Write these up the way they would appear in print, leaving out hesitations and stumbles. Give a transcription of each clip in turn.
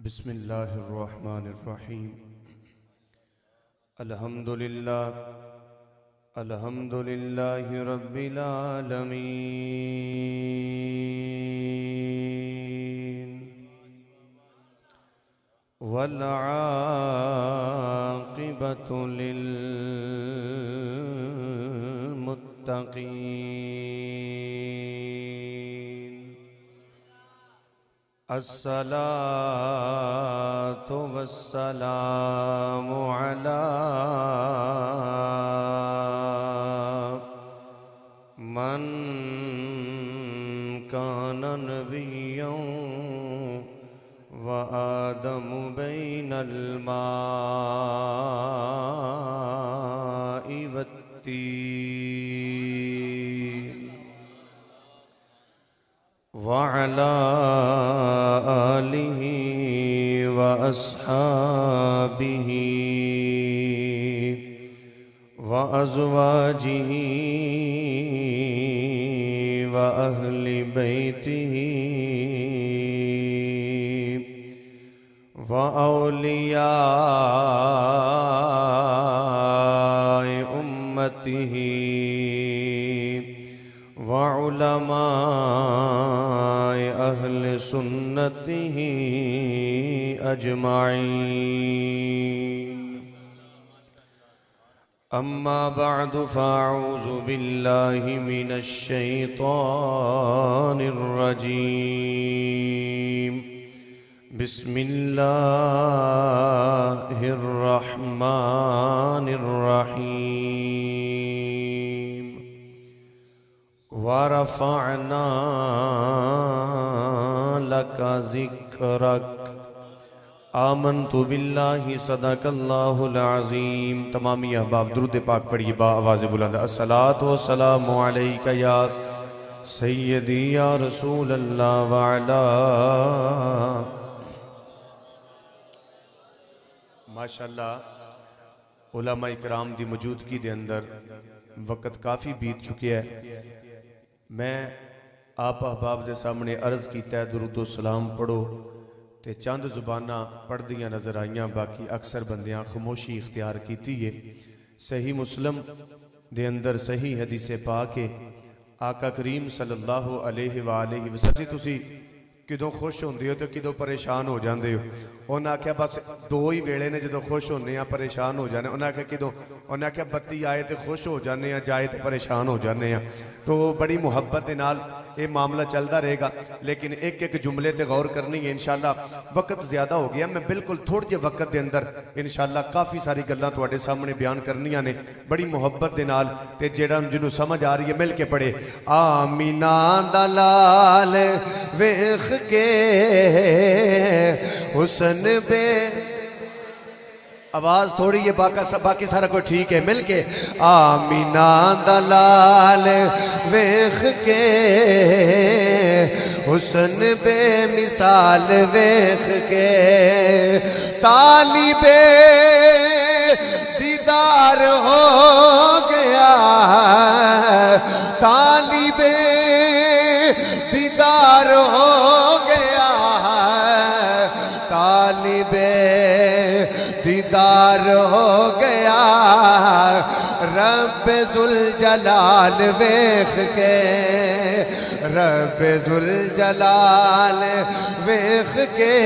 بسم اللہ الرحمن الرحیم الحمدللہ رب العالمین والعاقبۃ للمتقین الصلاة والسلام على من كان نبيا وآدم بين الماء والتين وعلى آله وأصحابه وأزواجه وأهل بيته وأولياء أمته وعلماء أهل سنته أجمعين أما بعد فأعوذ بالله من الشيطان الرجيم بسم الله الرحمن الرحيم وَرَفَعْنَا لَكَ ذِكْرَكَ آمنت باللہ صدق اللہ العظیم۔ تمامی احباب درود پاک پڑھیے با آواز بلند۔ الصلاة والسلام علیکہ یا سیدی یا رسول اللہ وعلا۔ ماشاءاللہ علماء اکرام دی موجودگی دے اندر وقت کافی بیت چکے ہے۔ میں آپ احباب دے سامنے عرض کیتا ہے درود و سلام پڑھو تے چند زبانہ پڑھ دیاں نظر آئیاں، باقی اکثر بندیاں خاموشی اختیار کیتی ہے۔ صحیح مسلم دے اندر صحیح حدیث پاک ہے، آقا کریم صلی اللہ علیہ وآلہ وسلم تسی کدوں خوش ہوندے ہو تو کدوں پریشان ہو جاندے ہو؟ انہاں آکھیا بس دو ہی ویلے نے جدوں خوش ہونے ہیں پریشان ہو جانے، انہاں آکھیا کدوں؟ انہاں آکھیا بتی آئے تے خوش ہو جانے ہیں، جائے تے پریشان ہو جانے ہیں۔ تو بڑی محبت دے نال یہ معاملہ چلتا رہے گا، لیکن ایک ایک جملے تے غور کرنی ہے انشاءاللہ۔ وقت زیادہ ہو گیا، میں بالکل تھوڑے جے وقت دے اندر انشاءاللہ کافی ساری گلاں تواڈے سامنے بیان کرنیاں نے بڑی محبت دے نال، تے جیڑا جنوں سمجھ آ رہی ہے مل کے پڑھے۔ آمینہ دا لال ویکھ کے حسن بے، آواز تھوڑی ہے باقی سارا کوئی ٹھیک ہے، مل کے آمینہ دا لال ویکھ کے حسن بے مثال ویکھ کے طالب دیدار ہو گیا، طالب دیدار ہو گیا، طالب دیدار ہو گیا، رب ذوالجلال ویکھ کے، رب ذوالجلال ویکھ کے،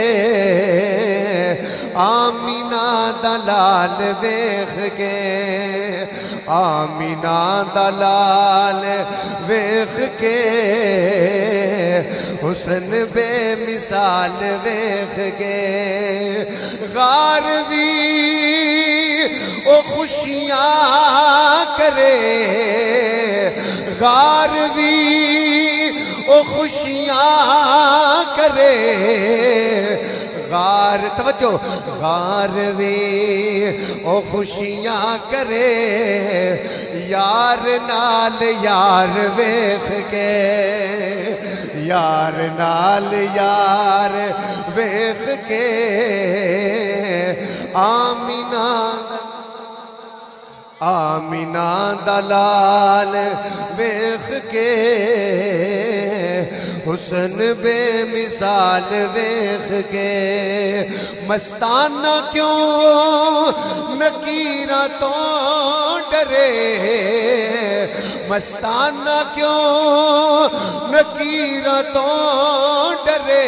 آمینہ دا لال ویکھ کے، آمینہ دا لال ویکھ کے حسن بے مثال ویکھ کے، غاروی او خوشیاں کرے، غاروی او خوشیاں کرے، غار توجہ، غاروی او خوشیاں کرے، یار نال یار ویکھ کے، یار نال یار ویکھ کے، آمینہ آمینہ دلال ویخ کے حسن بے مثال ویکھ کے مستانہ کیوں نکیراں تو ڈرے مستانہ کیوں نکیراں تو ڈرے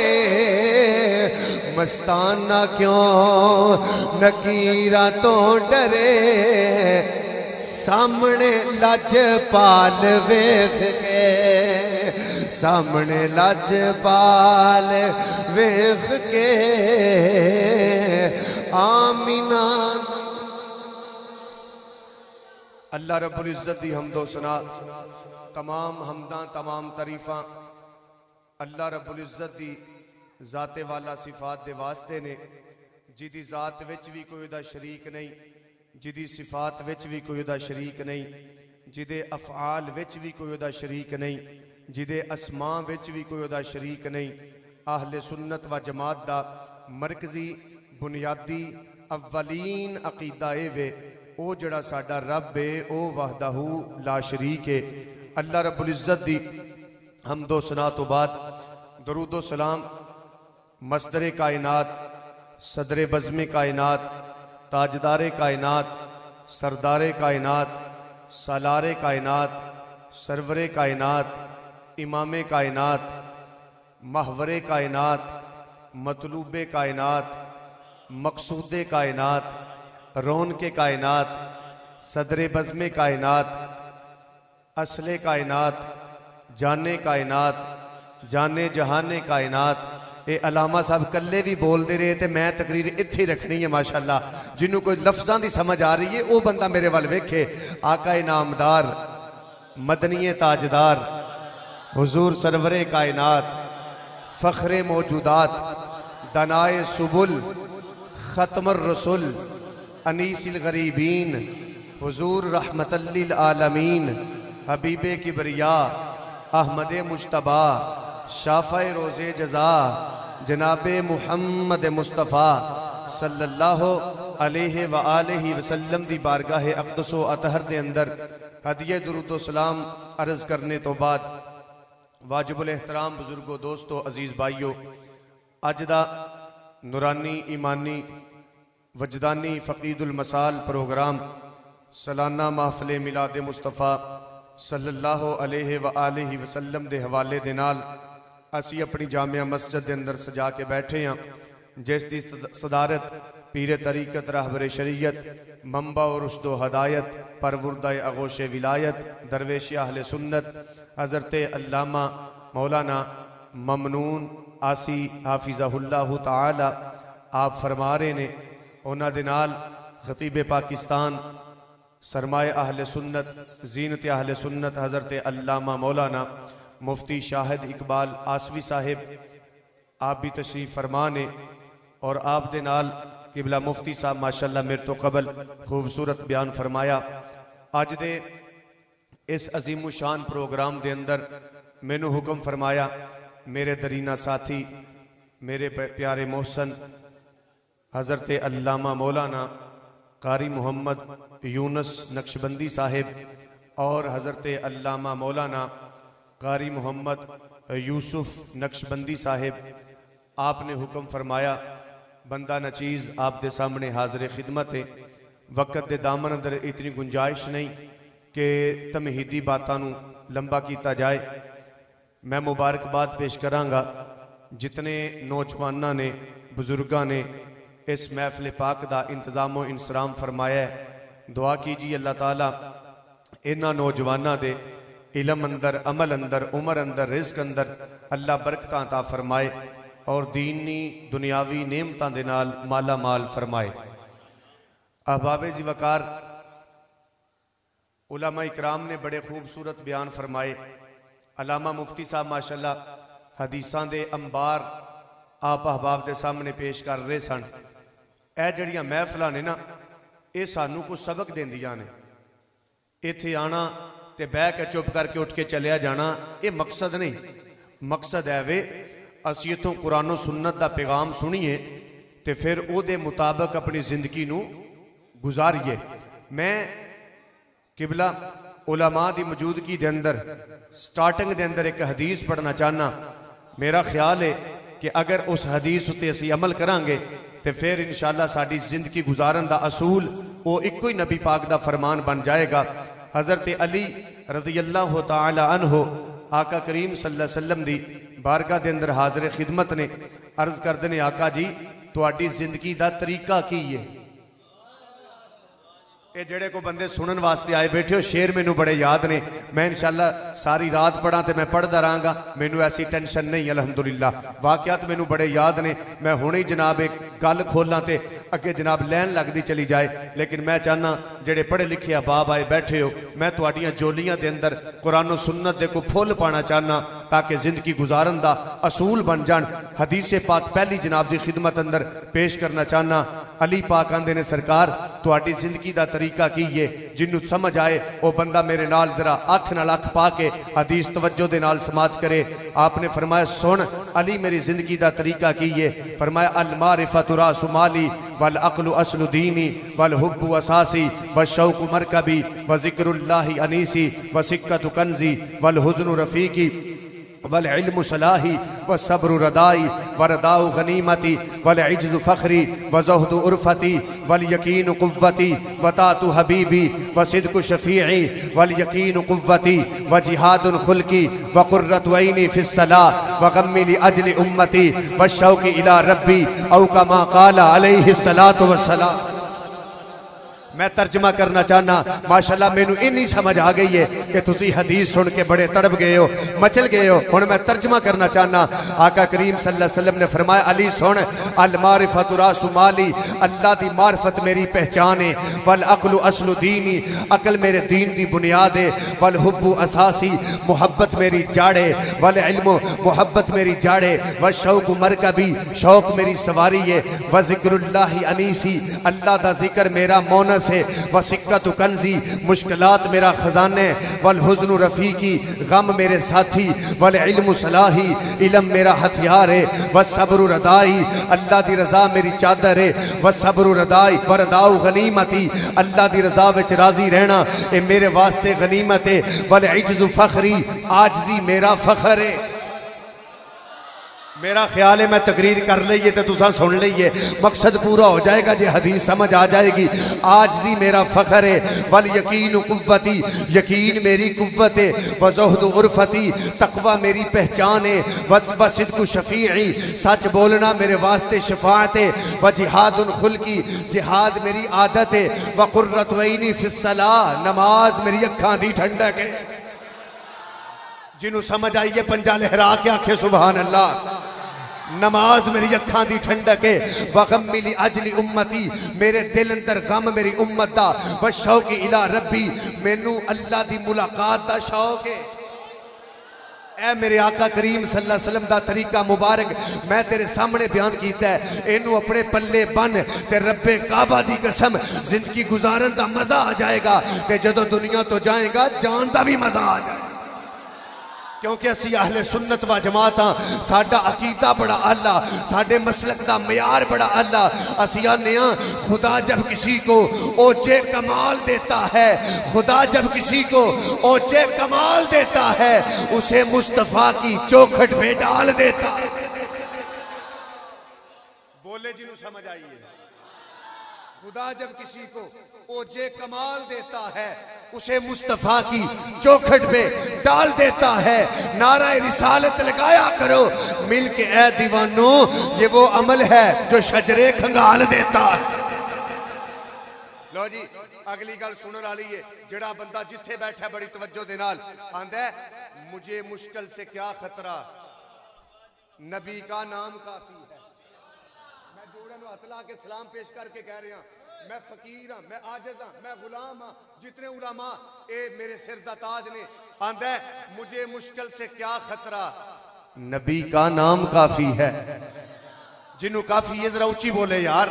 مستانہ کیوں نکیراں تو ڈرے سامنے لج پال ویکھ کے سامنے لج پال ویکھ کے آمینہ اللہ رب العزت دی حمد و ثنا تمام حمداں تمام تعریفاں اللہ رب العزت دی ذات والا صفات دے واسطے نے جدی ذات وچ بھی کوئی دا شریک نہیں جدی صفات وچ بھی کوئی دا شریک نہیں جدے افعال وچ بھی کوئی دا شریک نہیں جدے اسماء وچ بھی کوئی دا شریک نہیں اہل سنت و جماعت دا مرکزی بنیادی اولین عقیدہ اے وے او جڑا ساڈا رب ہے او وحدہ لا شریک ہے اللہ رب العزت دی حمد و ثنا تو بعد درود و سلام مصدر کائنات صدر بزم کائنات تاجدار کائنات سردار کائنات سالار کائنات سرور کائنات امام کائنات محور کائنات مطلوب کائنات مقصود کائنات رون کے کائنات صدر بزم کائنات اصل کائنات جانے کائنات جانے جہانے کائنات اے علامہ صاحب کلے بھی بول دے رہے تھے میں تقریر اتھی رکھنی ہے ماشاءاللہ جنہوں کوئی لفظاں دی سمجھ آ رہی ہے او بندہ میرے وال ویکھے آقا نامدار مدنی تاجدار حضور سرور کائنات فخر موجودات دنائے سبل ختم الرسل انیس الغریبین حضور رحمت للعالمین حبیب کبریاء احمد مجتبی شافع روز جزا جناب محمد مصطفیٰ صلی اللہ علیہ وآلہ وسلم دی بارگاہ اقدس و اطہر دے اندر ہدیہ درود و سلام عرض کرنے تو بعد واجب الاحترام بزرگوں دوستو عزیز بھائیو اج دا نورانی ایمانی وجدانی فقید المسال پروگرام سالانہ محفل میلاد مصطفیٰ صلی اللہ علیہ وآلہ وسلم دے حوالے دے نال اسی اپنی جامعہ مسجد دے اندر سجا کے بیٹھے ہیں جس دی صدارت پیر طریقت رہبر شریعت منبع و رشد و ہدایت پروردہ اغوش ولایت درویش اہل سنت حضرت علامہ مولانا ممنون آسی حافظہ اللہ تعالی آپ فرما رہے نے اونا دنال خطیب پاکستان سرمایہ اہل سنت زینت اہل سنت حضرت علامہ مولانا مفتی شاہد اقبال آسوی صاحب آپ بھی تشریف فرمانے اور آپ دے نال قبلہ مفتی صاحب ماشاءاللہ میرے تو قبل خوبصورت بیان فرمایا آج دے اس عظیم و شان پروگرام دے اندر میں نے حکم فرمایا میرے درینہ ساتھی میرے پیارے محسن حضرت علامہ مولانا قاری محمد یونس نقشبندی صاحب اور حضرت علامہ مولانا قاری محمد یوسف نقشبندی صاحب آپ نے حکم فرمایا بندہ نچیز آپ دے سامنے حاضر خدمت ہے وقت دے دامن اندر اتنی گنجائش نہیں کہ تمہیدی باتانو لمبا کیتا جائے میں مبارکباد پیش کرانگا جتنے نوجوانہ نے بزرگاں نے اس محفل پاک دا انتظام و انسرام فرمایا ہے دعا کیجئے اللہ تعالیٰ انہاں نوجوانہ دے علم اندر عمل اندر عمر اندر رزق اندر اللہ برکتاں عطا فرمائے اور دینی دنیاوی نعمتاں دے نال مالا مال فرمائے احباب ذی وقار علماء اکرام نے بڑے خوبصورت بیان فرمائے علامہ مفتی صاحب ماشاءاللہ حدیثاں دے انبار آپ احباب دے سامنے پیش کر رہے سن اے جڑیاں محفلاں نے نا اے سانو کو سبق دین دیاں نے ایتھے آنا تے بہ کے چپ کر کے اٹھ کے چلیا جانا اے مقصد نہیں مقصد ہے وے اسیتوں قرآن و سنت دا پیغام سنیے تے پھر او دے مطابق اپنی زندگی نو گزاریے میں قبلہ علماء دی موجودگی دے اندر سٹارٹنگ دے اندر ایک حدیث پڑھنا چاہنا میرا خیال ہے کہ اگر اس حدیث تے اسی عمل کرانگے تے پھر انشاءاللہ ساڑی زندگی گزارن دا اصول وہ ایک کوئی نبی پاک دا فرمان بن جائے گا۔ حضرت علی رضی اللہ تعالی عنہ آقا کریم صلی اللہ علیہ وسلم دی بارگاہ دے اندر حاضر خدمت نے عرض کر دینے آقا جی تواڈی زندگی دا طریقہ کی ہے؟ اے جڑے کو بندے سنن واسطے آئے بیٹھے ہو شیر میں نو بڑے یاد نے، میں انشاءاللہ ساری رات پڑھا تے میں پڑھ دا رہاں میں نو ایسی ٹینشن نہیں الحمدللہ، واقعات میں نو بڑے یاد نے، میں ہونے ہی جناب ایک گل کھولنا تے اگے جناب لین لگ دی چلی جائے، لیکن میں چاہنا جڑے پڑھے لکھے احباب آئے بیٹھے ہو میں تواڈیاں جولیاں دے اندر قرآن و سنت دے کو پھول پانا چاہنا تاکہ زندگی گزارن دا اصول بن جان۔ حدیث پاک پہلی جناب دی خدمت اندر پیش کرنا چاہنا، علی پاک آندے نے سرکار تواڈی زندگی دا طریقہ کیے جنہوں سمجھ آئے وہ بندہ میرے نال ذرا اکھ نال اکھ پا کے حدیث توجہ دے نال سماعت کرے۔ آپ نے فرمایا سن علی میری زندگی دا طریقہ کیے، فرمایا المعرفت راس مالی والعقل اصل دینی والحب اساسی والشوق مرکبی وذکر اللہ انیسی وسکت کنزی والحزن رفیقی والعلم صلاحی والصبر ردائی ورداء غنیمتی والعجز فخری وزہد عرفتی والیقین قوتی وطاعت حبیبی وصدق شفیعی والیقین قوتی وجہاد خلقی وقرۃ عینی فی الصلاۃ وغمی لأجل امتی والشوق الی ربی او کما قال علیہ الصلاۃ والسلام۔ میں ترجمہ کرنا چاہنا ماشاءاللہ میں نو انی سمجھ آ گئی ہے کہ تسی حدیث سن کے بڑے تڑپ گئے ہو مچل گئے ہو، اور میں ترجمہ کرنا چاہنا آقا کریم صلی اللہ علیہ وسلم نے فرمایا علی سن المعرفت راس مالی اللہ دی معرفت میری پہچان ہے، والعقل اصل دینی عقل میرے دین دی بنیاد ہے، والحب اساسی محبت میری جاڑ ہے، والعلم محبت میری جاڑ ہے، والشوق مرکبی شوق میری سواری ہے، وذکر اللہ انیسی اللہ دا ذکر میرا مونس ہے، وسکت کنزی مشکلات میرا خزانے، والحزن رفیقی غم میرے ساتھی، والعلم صلاحی علم میرا ہتھیار ہے، والصبر ردائی اللہ دی رضا میری چادر ہے، والصبر ردائی ورداء غنیمتی اللہ دی رضا وچ راضی رہنا اے میرے واسطے غنیمت ہے، والعجز فخری عاجزی میرا فخر ہے۔ میرا خیال ہے میں تقریر کر لئیے تو تساں سن لئیے مقصد پورا ہو جائے گا جی حدیث سمجھ آ جائے گی۔ عاجزی میرا فخر ہے، والیقین قوتی یقین میری قوت ہے، وزہد عرفتی تقوی میری پہچان ہے، وصدق شفیعی سچ بولنا میرے واسطے شفاعت ہے، وجہاد خلقی جہاد میری عادت ہے، وقرۃ عینی فی الصلاۃ نماز میری اکھاں دی ٹھنڈک ہے۔ جنہوں سمجھ آئیے پنجا لہرا کے آنکھیں سبحان اللہ۔ نماز میری اکھاں دی ٹھنڈک ہے، وغمی لأجل امتی میرے دل اندر غم میری امت دا، وشوق الی ربی مینوں اللہ دی ملاقات دا شوق ہے۔ اے میرے آقا کریم صلی اللہ علیہ وسلم دا طریقہ مبارک میں تیرے سامنے بیان کیتا ہے، اینو اپنے پلے بن تے رب کعبہ دی قسم زندگی گزارن دا مزہ آ جائے گا کہ جدو دنیا تو جائیں گا جان دا بھی مزہ آ جائے گا، کیونکہ اسی اہل سنت و جماعت ہاں، ساڈا عقیدہ بڑا اللہ، ساڈے مسلک دا معیار بڑا اللہ۔ اسی آنے ہاں خدا جب کسی کو اوجے کمال دیتا ہے، خدا جب کسی کو اوجے کمال دیتا ہے اسے مصطفیٰ کی چوکھٹ میں ڈال دیتا ہے۔ بولے جنہوں سمجھ آئیے، خدا جب کسی کو اوجے کمال دیتا ہے اسے مصطفیٰ کی چوکھٹ پہ ڈال دیتا ہے۔ نعرہ رسالت لگایا کرو مل کے اے دیوانوں، یہ وہ عمل ہے جو شجرے کھنگال دیتا ہے۔ لو جی اگلی گل سنر آ لیے جڑا بندہ جتھے بیٹھا بڑی توجہ دے نال آندہ ہے مجھے مشکل سے کیا خطرہ، نبی کا نام کافی ہے۔ میں جوڑن و اطلاع کے سلام پیش کر کے کہہ رہے ہیں میں فقیر ہاں، میں عاجز ہاں، میں غلام ہاں، جتنے علماء اے میرے سر دا تاج نے آندہ ہے مجھے مشکل سے کیا خطرہ، نبی کا نام کافی ہے۔ جنہوں کافی ہے ذرا اونچی بولے یار،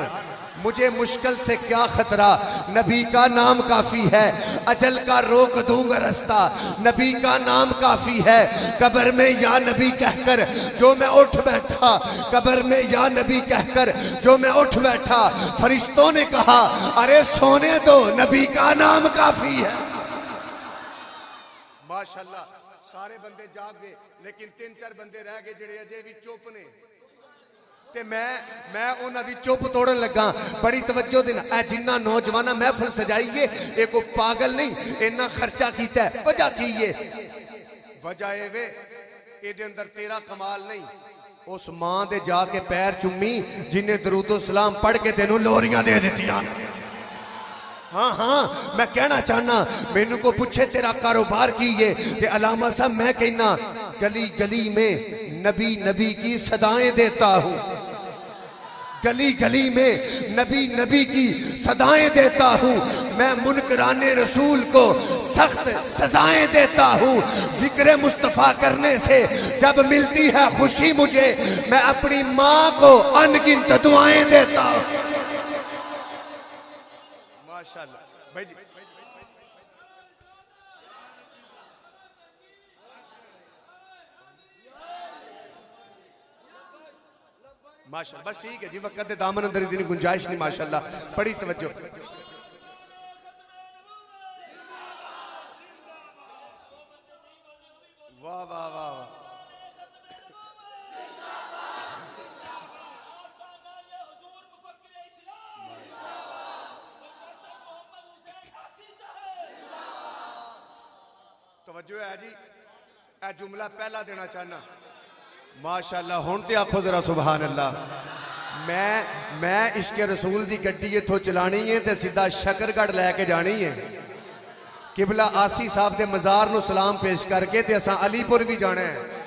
مجھے مشکل سے کیا خطرہ، نبی کا نام کافی ہے، اجل کا روک دوں گا رستہ، نبی کا نام کافی ہے، قبر میں یا نبی کہہ کر جو میں اٹھ بیٹھا، قبر میں یا نبی کہہ کر جو میں اٹھ بیٹھا، فرشتوں نے کہا ارے سونے دو نبی کا نام کافی ہے۔ ماشاءاللہ سارے بندے جاگ گئے لیکن 3-4 بندے رہ گئے جڑے اجے بھی چپ نے تے میں انہاں دی چپ توڑن لگا بڑی توجہ دینا اے جنہ نوجوانہ محفل سجائیے اے کوئی پاگل نہیں انہاں خرچہ کیتا ہے وجہ کیے وجہ اے وے اے دے اندر تیرا کمال نہیں اس ماں دے جا کے پیر چمی جنہیں درود و سلام پڑھ کے تینوں لوریاں دے دیتیاں ہاں میں کہنا چاہنا مینوں کو پوچھے تیرا کاروبار کیے تے علامہ صاحب میں کہنا گلی گلی میں نبی نبی کی صدائیں دیتا ہوں گلی گلی میں نبی نبی کی صدائیں دیتا ہوں میں منکران رسول کو سخت سزائیں دیتا ہوں ذکر مصطفیٰ کرنے سے جب ملتی ہے خوشی مجھے میں اپنی ماں کو انگنت دعائیں دیتا ہوں ماشاءاللہ بھائی جی ماشاءاللہ بس ٹھیک ہے جی وقت دے دامن اندر اتنی گنجائش نہیں ماشاءاللہ بڑی توجہ واہ واہ واہ توجہ ہے جی اے جملہ پہلا دینا چاہنا ماشاءاللہ ہونتے آنکھو ذرا سبحان اللہ میں عشق رسول دی گڈی اتھو چلانی ہے تے سیدھا شکرگڑھ لے کے جانی ہے قبلہ آسی صاحب دے مزار نو سلام پیش کر کے تے اساں علی پور بھی جانا ہے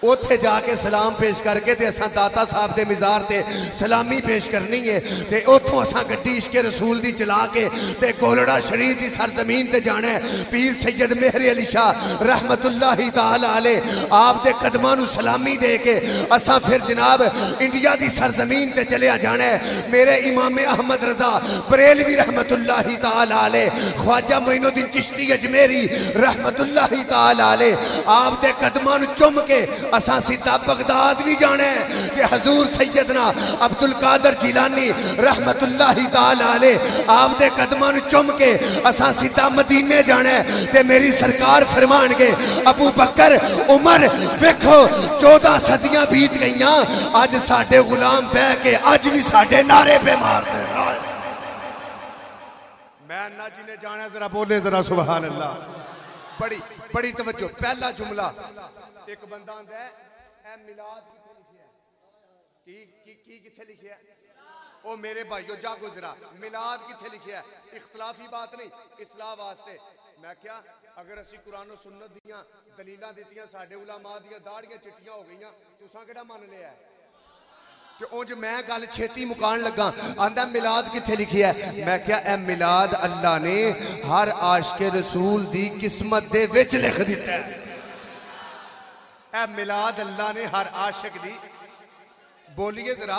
اوتھے جا کے سلام پیش کر کے تے اساں داتا صاحب دے مزار تے سلامی پیش کرنی ہے تے اوتھوں اساں گڈی عشق رسول دی چلا کے تے گولڑا شریف دی سرزمین تے جانا ہے پیر سید مہر علی شاہ رحمت اللہ تعالی علیہ آپ دے قدماں نو سلامی دے کے اساں پھر جناب انڈیا دی سرزمین تے چلے جانا ہے میرے امام احمد رضا بریلوی رحمت اللہ تعالی علیہ خواجہ معین الدین چشتی اجمیری رحمت اللہ تعالی علیہ آپ دے قدماں نو چم کے اساں سیدھا بغداد بھی جانا ہے کہ حضور سیدنا عبدالقادر جیلانی رحمت اللہ تعالی علیہ آپ دے قدمان چم کے اساں سیدھا مدینے جانا ہے کہ میری سرکار فرمان کے ابو بکر عمر ویکھو 14 صدیاں بیت گئیاں آج ساڑھے غلام بے کے آج بھی ساڑھے نعرے پہ مار دے میں انہا جی نے جانا ہے ذرا بولے ذرا سبحان اللہ بڑی توجہ پہلا جملہ ایک بندہ آندہ ہے اے میلاد کتھے لکھیا ہے کی کتھے لکھیا ہے او میرے بھائیو جا گزرا میلاد کتھے لکھیا ہے اختلافی بات نہیں اصلاح واسطے میں کیا اگر اسی قرآن و سنت دیاں دلیلہ دیتیاں ساڑھے علماء دیاں داڑیاں چٹیاں ہو گئیاں تو ساں کیڑا مان لیا ہے کہ اونج میں گل چھیتی مکان لگا آندہ میلاد کتھے لکھیا ہے میں کیا اے میلاد اللہ نے ہر عاشق رسول دی قسمت دے وچ لکھ دیتا ہے اے میلاد اللہ نے ہر عاشق دی بولیے ذرا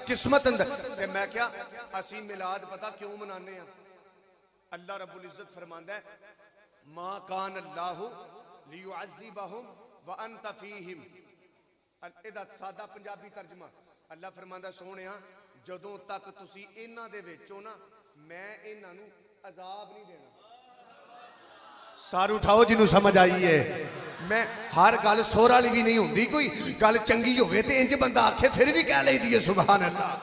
قسمت اندر کہ میں کیا اسی میلاد پتا کیوں منانے ہیں اللہ رب العزت فرماندہ ہے ما کان اللہ لیعذبہم وانت فیہم ادھا سادہ پنجابی ترجمہ اللہ فرماندہ سونے ہاں جدوں تک تسی انہ دے وچو نا میں انہ نو عذاب نہیں دینا سار اٹھاؤ جنہوں سمجھ آئیے میں ہر گل سورا لی بھی نہیں ہوں دی کوئی گل چنگی ہوئے تے انج بندہ آکھے پھر بھی کہہ لے دیئے سبحان اللہ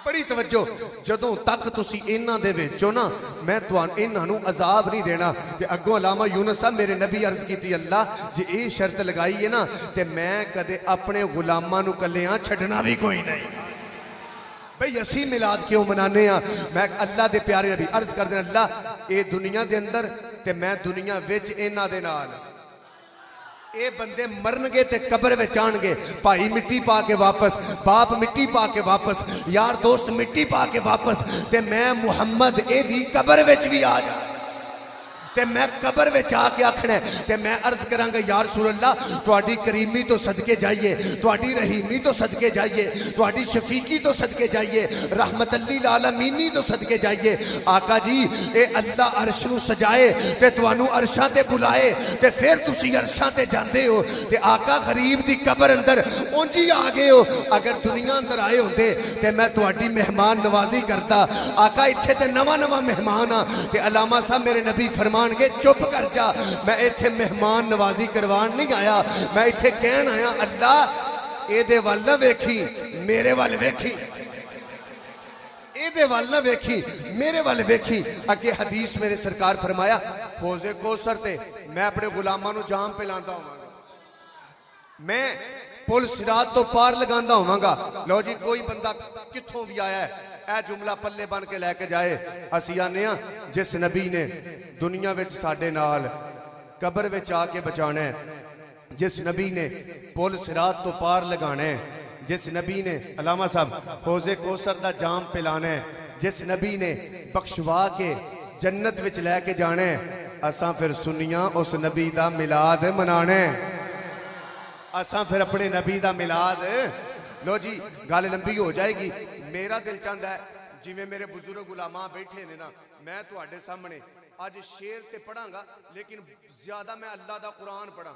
بڑی توجہ جدوں تک تسی انہ دے وچو نا میں توان انہ نو عذاب نہیں دینا کہ اگوں علامہ یونس صاحب میرے نبی عرض کی تھی اللہ جی اے شرط لگائی ہے نا کہ میں کدے اپنے غلامہ نو کلیاں چھڑنا بھی کوئی نہیں بھئی اسی میلاد کیوں منانے ہیں میں اللہ دے پیارے نبی عرض کر دینا اللہ اے دنیا دے اندر تے میں دنیا وچ اینا دے نال اے بندے مرنگے تے قبر وچان گے بھائی مٹی پا کے واپس باپ مٹی پا کے واپس یار دوست مٹی پا کے واپس تے میں محمد اے دی قبر وچ بھی آ جا تے میں قبر وچ آ کے آکھنا ہے تے میں عرض کروں گا یا رسول اللہ تواڈی کریمی تو صدقے جائیے تواڈی رحیمی تو صدقے جائیے تواڈی شفیقی تو صدقے جائیے رحمت للعالمینی تو صدقے جائیے آقا جی اے اللہ عرش نو سجائے تے توانو عرشاں تے بلائے تے پھر تسی عرشاں تے جاندے ہو تے آقا غریب دی قبر اندر اونجی آگے ہو اگر دنیا اندر آئے ہوندے تے میں تواڈی مہمان نوازی کرتا آقا اتھے تے نواں نواں مہمان ہاں تے علامہ صاحب میرے نبی فرما فرمان گے چپ کر جا، میں ایتھے مہمان نوازی کروان نہیں آیا، میں ایتھے کہن آیا اللہ اے دے وال نہ ویکھی میرے وال ویکھی، اے دے وال نہ ویکھی میرے وال ویکھی۔ اگے حدیث میرے سرکار فرمایا حوض کوثر تے میں اپنے غلاماں نو جام پلاندا ہوں، میں پل صراط تو پار لگاندا ہوں گا۔ لو جی کوئی بندہ کتھوں بھی آیا ہے اے جملہ پلے بن کے لے کے جائے، اسی آنے ہاں جس نبی نے دنیا وچ ساڈے نال قبر وچ آ کے بچانا ہے، جس نبی نے پل صراط تو پار لگانا ہے، جس نبی نے علامہ صاحب حوض کوثر دا جام پلانا ہے، جس نبی نے بخشوا کے جنت وچ لے کے جانا ہے، اساں پھر سنیاں اس نبی دا میلاد منانا ہے، اساں پھر اپنے نبی دا میلاد۔ لو جی گل لمبی ہو جائے گی، میرا دل چاہتا ہے جی میں میرے بزرگ علماء بیٹھے نے نا، میں تواڈے سامنے آج شعر تے پڑھاں گا، لیکن زیادہ میں اللہ دا قرآن پڑھاں،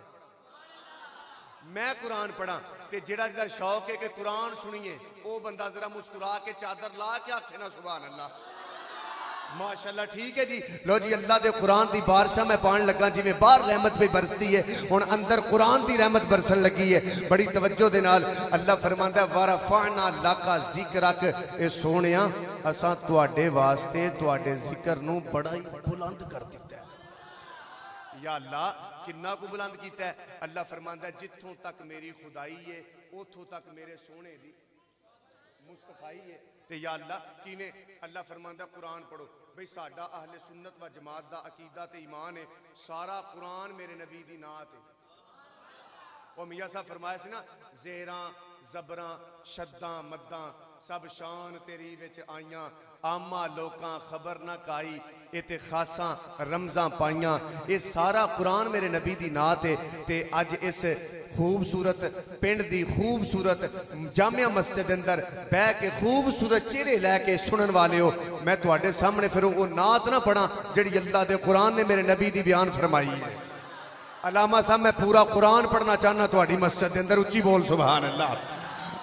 میں قرآن پڑھاں تے جڑا جڑا شوق ہے کہ قرآن سنیے او بندہ ذرا مسکرا کے چادر لا کے آکھے نا سبحان اللہ، ماشاءاللہ ٹھیک ہے جی۔ لو جی اللہ دے قرآن دی بارشاں میں پان لگا جی میں باہر رحمت پہ برستی ہے، ہن اندر قرآن دی رحمت برسن لگی ہے بڑی توجہ دے نال۔ اللہ فرماندا ہے وَرَفَعْنَا لَكَ ذِكْرَكَ، اے سونیاں اساں تواڈے واسطے تواڈے ذکر نو بڑا ہی بلند کر دیتا ہے۔ یا اللہ کنا کو بلند کیتا ہے؟ اللہ فرماندا ہے جتھوں تک میری خدائی ہے اوتھوں تک میرے سونے دی مصطفائی ہے۔ تے یا اللہ کیویں؟ اللہ فرماندا قرآن پڑھو، بھئی ساڈا اہل سنت و جماعت دا عقیدہ تے ایمان ہے سارا قرآن میرے نبی دی نعت ہے۔ وہ میاں صاحب فرمایا سی نا زیراں زبراں شداں مداں سب شان تیری وچ آئیاں، عامہ لوکاں خبر نہ کائی اے تے خاصاں رمزاں پائیاں، اے سارا قرآن میرے نبی دی نعت ہے۔ تے اج اس خوبصورت پنڈ دی خوبصورت جامعہ مسجد اندر بہ کے خوبصورت چہرے لے کے سنن والے ہو، میں تواڈے سامنے پھر وہ نعت نہ پڑھاں جڑی اللہ دے قرآن نے میرے نبی دی بیان فرمائی ہے۔ علامہ صاحب میں پورا قرآن پڑھنا چاہنا تواڈی مسجد اندر، اچھی بول سبحان اللہ۔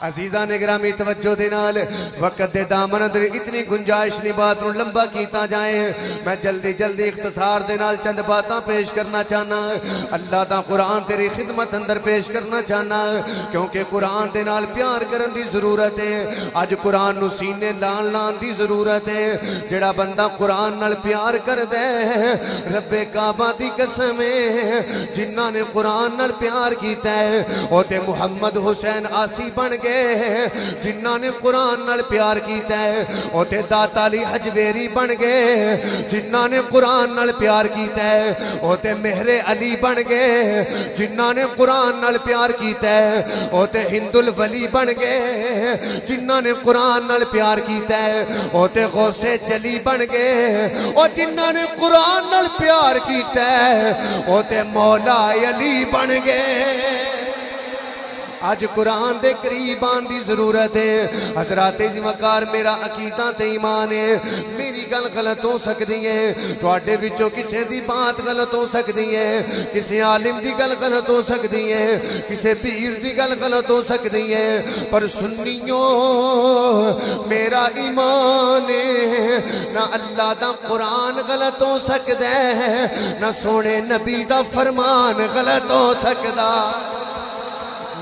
عزیزان گرامی توجہ دے نال، وقت دے دامن اندر اتنی گنجائش نہیں بات نو لمبا کیتا جائے، میں جلدی جلدی اختصار دے نال چند باتاں پیش کرنا چاہنا، اللہ دا قرآن تیری خدمت اندر پیش کرنا چاہنا، کیونکہ قرآن دے نال پیار کرن دی ضرورت ہے، اج قرآن نو سینے لان دی ضرورت ہے۔ جڑا بندہ قرآن نال پیار کر دے رب کعبہ دی قسم ہے، جنہاں نے قرآن نال پیار کیتا ہے او تے محمد حسین آسی بن گئے، جنہاں نے قرآن نال پیار کیتا ہے او تے داتا علی حجویری بن گئے، جنہاں نے قرآن نال پیار کیتا ہے او تے مہر علی بن گئے، جنہاں نے قرآن نال پیار کیتا ہے او تے ہند الولی بن گئے، جنہاں نے قرآن نال پیار کیتا ہے او تے غوث جلی بن گئے، او جنہاں نے قرآن نال پیار کیتا ہے او تے مولا علی بن گئے۔ آج قرآن دے قریب آن دی ضرورت ہے۔ حضرات وقار میرا عقیدہ تے ایمان ہے، میری گل غلط ہو سکتی ہے، تواڈے وچوں کسے دی بات غلط ہو سکتی ہے، کسے عالم دی گل غلط ہو سکتی ہے، کسے پیر دی گل غلط ہو سکتی ہے، پر سنیوں میرا ایمان ہے، نہ اللہ دا قرآن غلط ہو سکتا ہے، نہ سونے نبی دا فرمان غلط ہو سکتا۔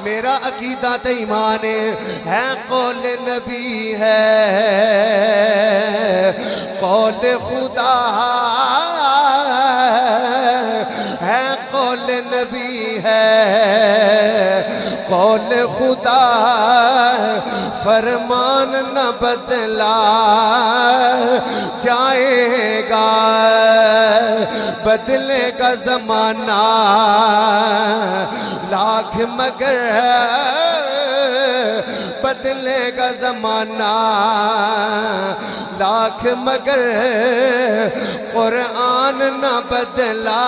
میرا عقیدہ تے ایمان ہے قول نبی ہے قول خدا ہے، قول نبی ہے قول خدا، فرمان نہ بدلا جائے گا، بدلے گا زمانہ لاکھ مگر بدلے گا زمانہ لاکھ مگر قرآن نہ بدلا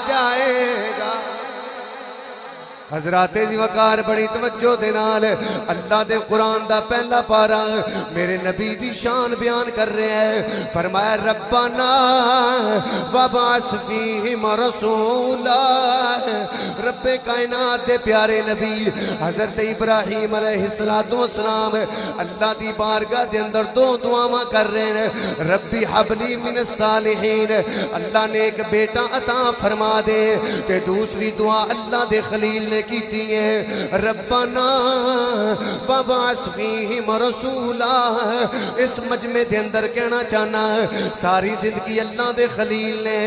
جائے گا۔ حضرات دی وقار بڑی توجہ دے نال اللہ دے قرآن دا پہلا پارا میرے نبی دی شان بیان کر رہے ہیں. فرمایا ربنا وبعث فیہم رسولا. رب کائنات دے پیارے نبی حضرت ابراہیم علیہ السلام اللہ دی بارگاہ دے اندر دو دعاواں کر رہے ہیں. ربی حبلی من الصالحین, اللہ نے ایک بیٹا عطا فرما دے. تے دوسری دعا اللہ دے خلیل نے کیتی ہے ربنا وبعث فیہم رسولا. اس مجمع دے اندر کہنا چاہنا ساری زندگی اللہ دے خلیل نے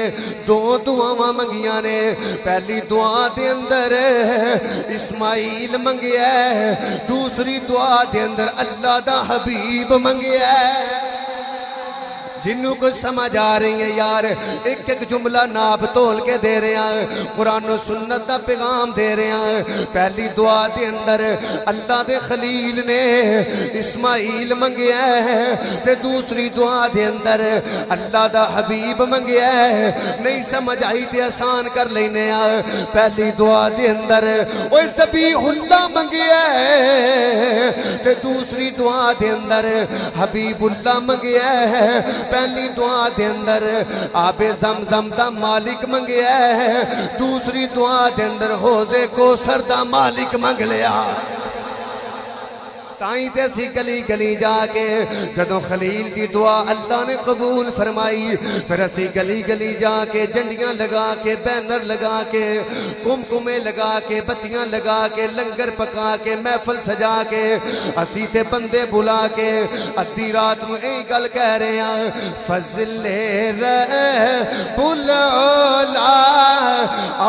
دو دعاواں منگیاں نے. پہلی دعا دے اندر اسماعیل منگیا ہے, دوسری دعا دے اندر اللہ دا حبیب منگیا ہے. جنہوں کو سمجھ آ رہی ہیں یار ایک ایک جملہ ناپ تول کے دے رہے ہیں, قرآن و سنت دا پیغام دے رہے ہیں. پہلی دعا دے اندر اللہ دے خلیل نے اسماعیل منگیا ہے, تے دوسری دعا دے اندر اللہ دا حبیب منگیا ہے. نہیں سمجھ آئی تے آسان کر لینے ہیں. پہلی دعا دے اندر اوہ ذبیح اللہ منگیا ہے, تے دوسری دعا دے اندر حبیب اللہ منگیا ہے. پہلی دعا دے اندر آب زمزم دا مالک منگیا ہے, دوسری دعا دے اندر حوض کوثر دا مالک منگ لیا. تائیں تے سی گلی گلی جا کے جدوں خلیل دی دعا اللہ نے قبول فرمائی, پھر اسی گلی گلی جا کے جنڈیاں لگا کے بینر لگا کے کمکمے لگا کے بتیاں لگا کے لنگر پکا کے محفل سجا کے اسی تے بندے بلا کے ادھی رات میں ایک گل کہہ رہے ہیں فضل رب العلا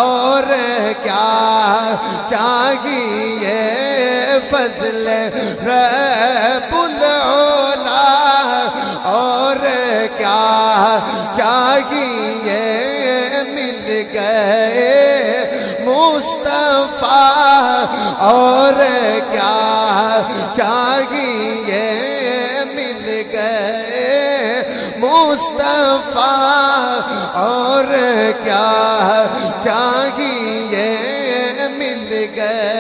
اور کیا چاہیے, فضل رب العلا اور کیا چاہیے, مل گئے مصطفیٰ اور کیا چاہیے, مل گئے مصطفیٰ اور کیا چاہیے, مل گئے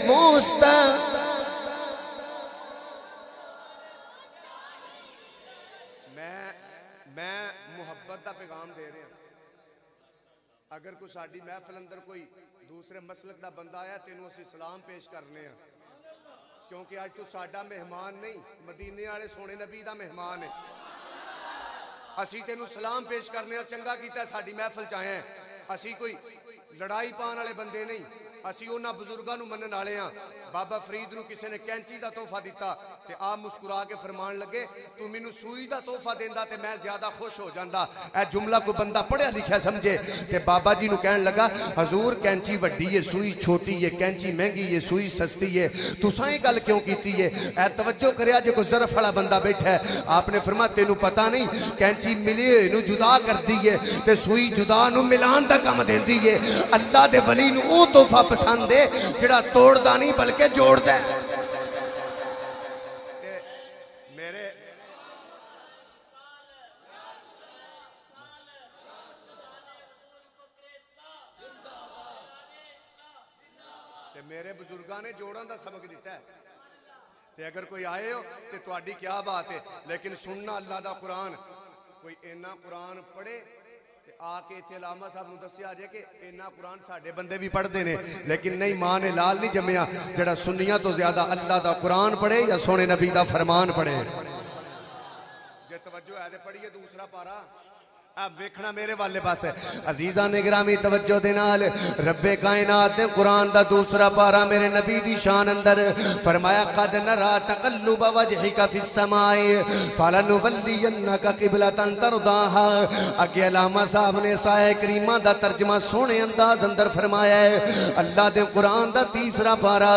مصطفیٰ. میں محبت دا پیغام دے رہے ہیں. اگر کوئی ساڑی محفل اندر کوئی دوسرے مسلک دا بندہ آیا تینوں اسی سلام پیش کرنے ہیں, کیونکہ آج تو ساڑا مہمان نہیں مدینے والے سونے نبی دا مہمان ہے. اسی تینوں سلام پیش کرنے ہیں, چنگا کیتا ہے ساڑی محفل چاہے ہیں. اسی کوئی لڑائی پان والے بندے نہیں, اسی اونا بزرگاں نو منن والے ہاں. بابا فرید نو کسی نے کینچی دا تحفہ دیتا تے آپ مسکرا کے فرمان لگے تو مینوں سوئی دا تحفہ دیندا تے میں زیادہ خوش ہو جاندا. اے جملہ کوئی بندہ پڑھیا لکھیا سمجھے. تے بابا جی نو کہن لگا حضور کینچی وڈی ہے سوئی چھوٹی ہے, کینچی مہنگی ہے سوئی سستی ہے, تساں یہ گل کیوں کیتی ہے؟ اے توجہ کریا جے کوئی ظرف والا بندہ بیٹھا ہے. آپ نے فرمایا تینوں پتہ نہیں کینچی ملے نو جدا کر دی ہے تے سوئی جدا نو ملان دا کم دیندی ہے. اللہ دے ولی نو او تحفہ پسند ہے جڑا توڑ دا نہیں بلکہ جوڑ دے. میرے بزرگاں نے جوڑاں دا سبق دیتا ہے. تے اگر کوئی آئے ہو تے تواڈی کیا بات ہے, لیکن سننا اللہ دا قرآن. کوئی اینا قرآن پڑھے تے آکے اتھے علامہ صاحب نو دسیا جائے کہ اینا قرآن ساڑھے بندے بھی پڑھ دینے, لیکن نہیں ماں نے لال نہیں جمعیا جڑا سنیاں تو زیادہ اللہ دا قرآن پڑھے یا سونے نبی دا فرمان پڑھے. جے توجہ ہے دے پڑھئے دوسرا پارا. اب ویکھنا میرے والے پاس ہے. عزیزان گرامی توجہ دینال رب کائنات نے قرآن دا دوسرا پارا میرے نبی دی شان اندر فرمایا قد نرا تقلب وجہک فی السماء فلنولینک قبلۃ ترضاها. اگے علامہ صاحب نے سایہ کریمہ دا ترجمہ سونے انداز اندر فرمایا ہے. اللہ دے قرآن دا تیسرا پارا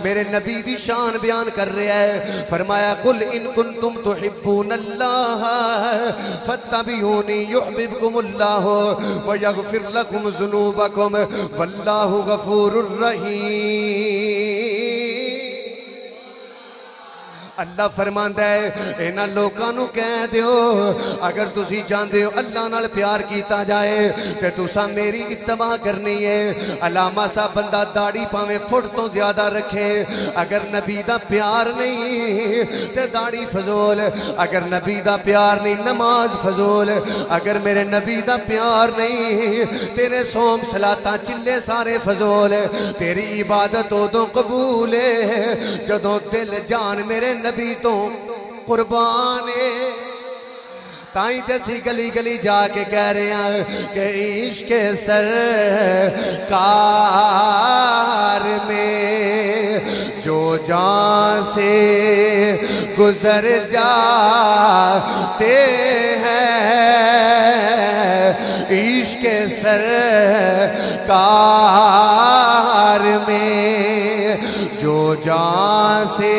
میرے نبی دی شان بیان کر رہا ہے. فرمایا قل ان کنتم تحبون اللہ فاتبعونی يحببكم الله ويغفر لكم ذنوبكم والله غفور رحيم. اللہ فرماندا ہے انہاں لوکاں نو کہہ دیو اگر تسی چاہندے ہو اللہ نال پیار کیتا جائے تے تساں میری اتباع کرنی ہے علامہ سا بندہ داڑھی پاویں فٹ تو زیادہ رکھے اگر نبی دا پیار نہیں تے داڑھی فضول اگر نبی دا پیار نہیں نماز فضول اگر میرے نبی دا پیار نہیں تیرے صوم صلاتاں چلے سارے فضول تیری عبادت ادوں قبول ہے جدوں دل جان میرے نبی تو قربان ہے تائیں تیسی گلی گلی جا کے کہہ رہے ہیں کہ عشق سرکار میں جو جان سے گزر جاتے ہیں عشق سرکار میں جو جان سے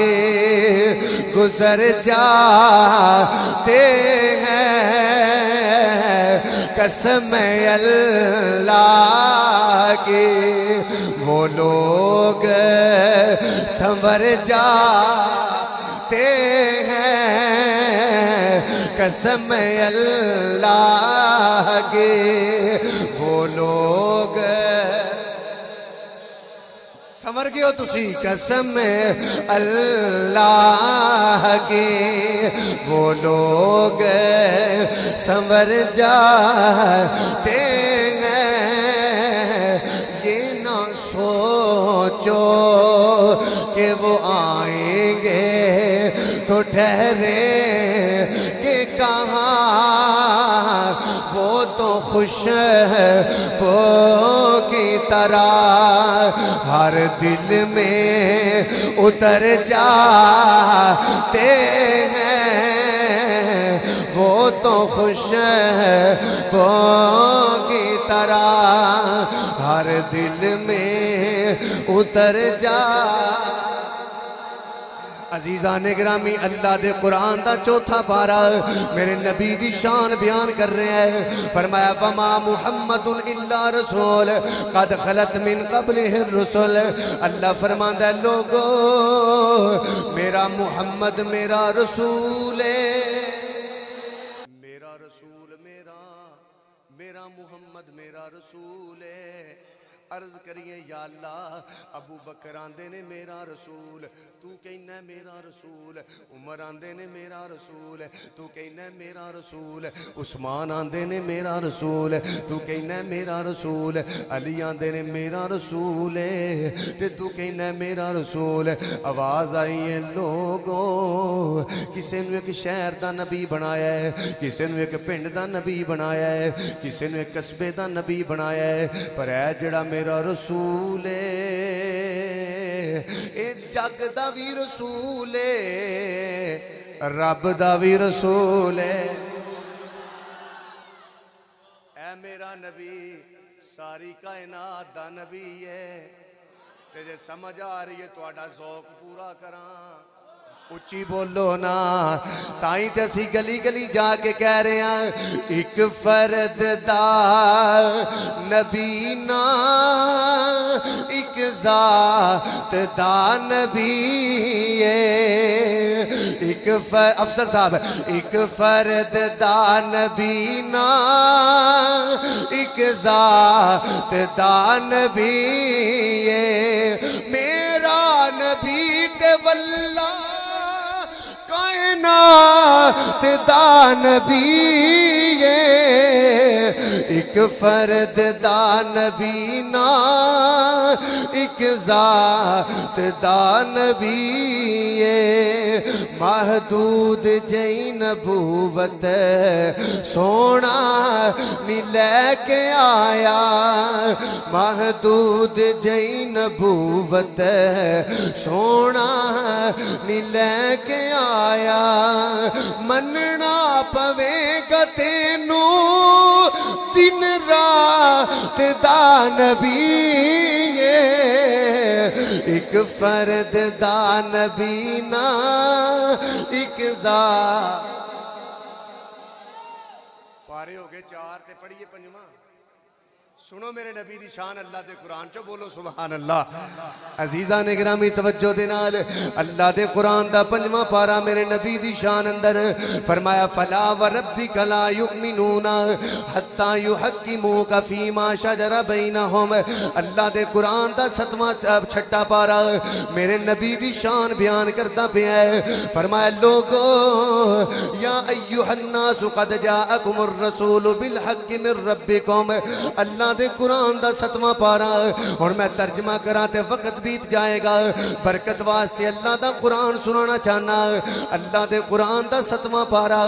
گزر جاتے ہیں قسم اللہ کی وہ لوگ سنور جاتے ہیں قسم اللہ کی وہ لوگ سمر گئے ہو تسی قسم اللہ کی وہ لوگ سمر جاتے ہیں یہ نہ سوچو کہ وہ آئیں گے تو ٹھہرے کہ کہاں وہ تو خوش کی طرح ہر دل میں اتر جاتے ہیں وہ تو خوش کی طرح ہر دل میں اتر عزیزان گرامی اللہ دے قرآن دا چوتھا پارا میرے نبی دی شان بیان کر رہے ہیں فرمایا وما محمد الا رسول قد خلت من قبلہ الرسل اللہ فرماندہ ہے لوگو میرا محمد میرا رسول ہے میرا رسول میرا محمد میرا رسول ہے عرض کریے یا اللہ ابو بکر آندے نے میرا رسول تو کہنا ہے میرا رسول عمر آندے نے میرا رسول تو کہنا ہے میرا رسول عثمان آندے نے میرا رسول تو کہنا ہے میرا رسول علی آندے نے میرا رسول تے تو کہنا ہے میرا رسول آواز آئی ہے لوگوں کسے نو ایک شہر دا نبی بنایا ہے کسے نو ایک پنڈ دا نبی بنایا ہے کسے نو ایک قصبے دا نبی بنایا ہے پر اے جڑا میرا رسول اے جگ دا بھی رسول رب دا بھی رسول اے میرا نبی ساری کائنات دا نبی ہے تے جے سمجھ آ رہی ہے تو آڈا ذوق پورا کراں اچھی بولو نا تائیں تے اسی گلی گلی جا کے کہہ رہے ہیں ایک فرد دا نبی نا ایک ذات دا نبی ہے ایک افسر صاحب ایک فرد دا نبی نا ایک ذات دا نبی ہے میرا نبی تے واللہ کائنات دا نبی ایک فرد دا نبی نا ایک ذات دا نبی محدود جئی نبوت سونا نی لے کے آیا محدود جئی نبوت سونا نی لے کے آیا مننا پوے گا تینو دن رات دا نبی ایک فرد دا نبی نا ایک ذات پارے ہو گئے چار تے پڑھئے پنجواں سنو میرے نبی دی شان اللہ دے قرآن چو بولو سبحان اللہ عزیزان اکرامی توجہ دے نال اللہ دے قرآن دا 5واں پارا میرے نبی دی شان اندر فرمایا فلا وربک لا یؤمنون حتی یحکموک فیما شجر بینہم اللہ دے قرآن دا 7واں چھٹا پارا میرے نبی دی شان بیان کرتا پیا ہے فرمایا لوگو یا ایوہ الناس قد جاءکم الرسول بالحق من ربکم اللہ دے قرآن دا 7واں پارا اور میں ترجمہ کراتے وقت بیت جائے گا برکت واسطے اللہ دا قرآن سنانا چاہنا اللہ دے قرآن دا 7واں پارا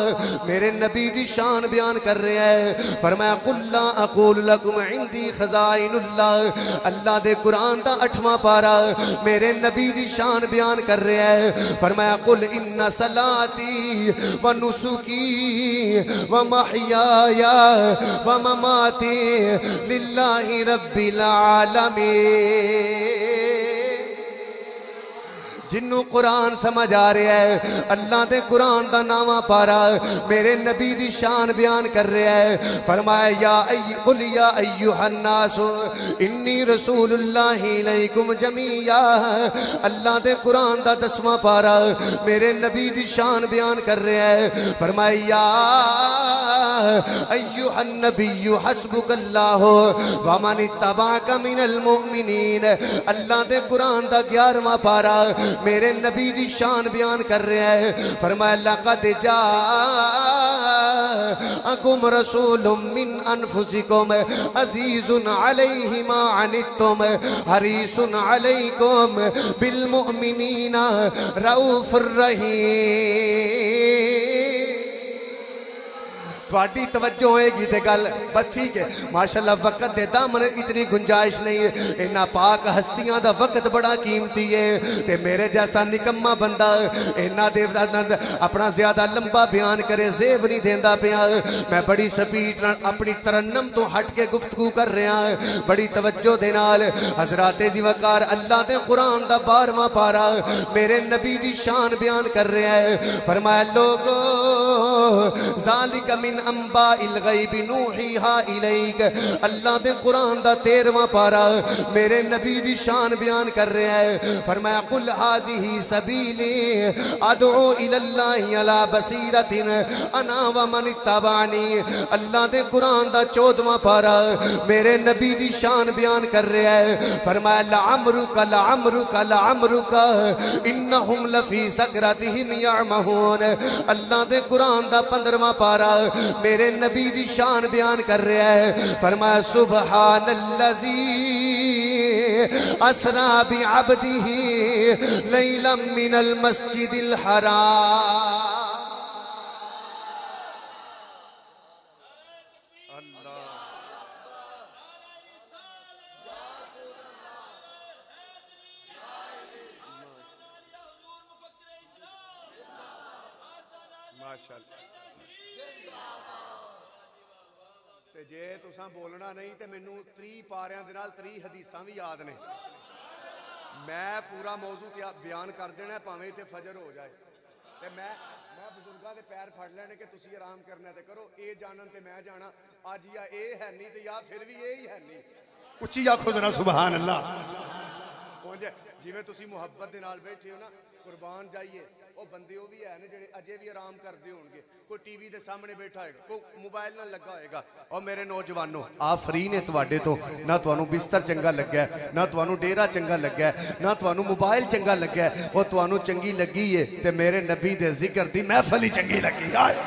میرے نبی دی شان بیان کر رہے ہیں فرمایا قل لا اقول لکم عندی خزائن اللہ اللہ دے قرآن دا 8واں پارا میرے نبی دی شان بیان کر رہے ہیں فرمایا قل ان صلاتی و نسکی و محیایا و مماتی للہ رب العالمین جنوں قرآن سمجھ آ رہے ہیں اللہ دے قرآن دا نامہ پارا میرے نبی دی شان بیان کر رہے ہیں فرمایا قل یا ایوہ الناس انی رسول اللہ علیکم جمیعا اللہ دے قرآن دا 10واں پارا میرے نبی دی شان بیان کر رہے ہیں فرمایا ایوہ النبی حسبک اللہ ومن اتبعک من المؤمنین اللہ دے قرآن دا 11واں پارا میرے نبی دی شان بیان کر رہے ہیں فرمایا لقد جاءکم رسول من انفسکم عزیز علیہ ما عنتم حریص علیکم بالمؤمنین رؤوف الرحیم تھوڑی توجہ ہوئے گی تے گل بس ٹھیک ہے ماشاءاللہ وقت دے دامن اتنی گنجائش نہیں ہے انہا پاک ہستیاں دا وقت بڑا قیمتی ہے تے میرے جیسا نکمہ بندہ انہا دیو اپنا زیادہ لمبا بیان کرے زیب نہیں دیندہ پیا میں بڑی سپیٹ اپنی ترنم تو ہٹ کے گفتگو کر رہا ہے بڑی توجہ دینال حضرات دی وقار اللہ دے قرآن دا 12واں پارا میرے نبی دی شان بیان کر رہا ہے فرمایا لوگو ذالک من انباء الغیب نوحیہا الیک اللہ دے قرآن دا 13واں پارا میرے نبی دی شان بیان کر رہا ہے فرمایا قل حاضی سبیلی ادعو الاللہ علی بصیرت انا ومن اتبعنی اللہ دے قرآن دا 14واں پارا میرے نبی دی شان بیان کر رہا ہے فرمایا لعمرک لعمرک لعمرک انہم لفی سکرتہم یعمہون اللہ دے قرآن دا 15واں پارا میرے نبی دی شان بیان کر رہا ہے فرمایا سبحان اللذی اسرا بعبدہ لیلا من المسجد الحرام ماشاءاللہ تے جے تساں بولنا نہیں تے مینوں 30 پاریاں دے نال 30 حدیثاں بھی یاد نے میں پورا موضوع بیان کر دینا ہے پاویں تے فجر ہو جائے تے میں بزرگاں دے پیر پھڑ لینے کہ تسی آرام کرنا تے کرو اے جانن تے میں جانا اج یا اے ہے نہیں تے یا پھر بھی اے ہی ہے نہیں اچھی آکھو ذرا سبحان اللہ جویں تسی محبت دے نال بیٹھے ہو نا قربان جائیے وہ بندے وہ بھی ہے نا جڑے اجے بھی آرام کردے ہون گے کوئی ٹی وی دے سامنے بیٹھا ہوئے گا کوئی موبائل نہ لگا ہوئے گا اور میرے نوجوانوں آپ فری نے تواڈے تو نہ توانوں بستر چنگا لگا ہے نہ توانوں ڈیرا چنگا لگا ہے نہ توانوں موبائل چنگا لگا ہے وہ توانوں چنگی لگی ہے تے میرے نبی دے ذکر دی محفل ہی چنگی لگی آئے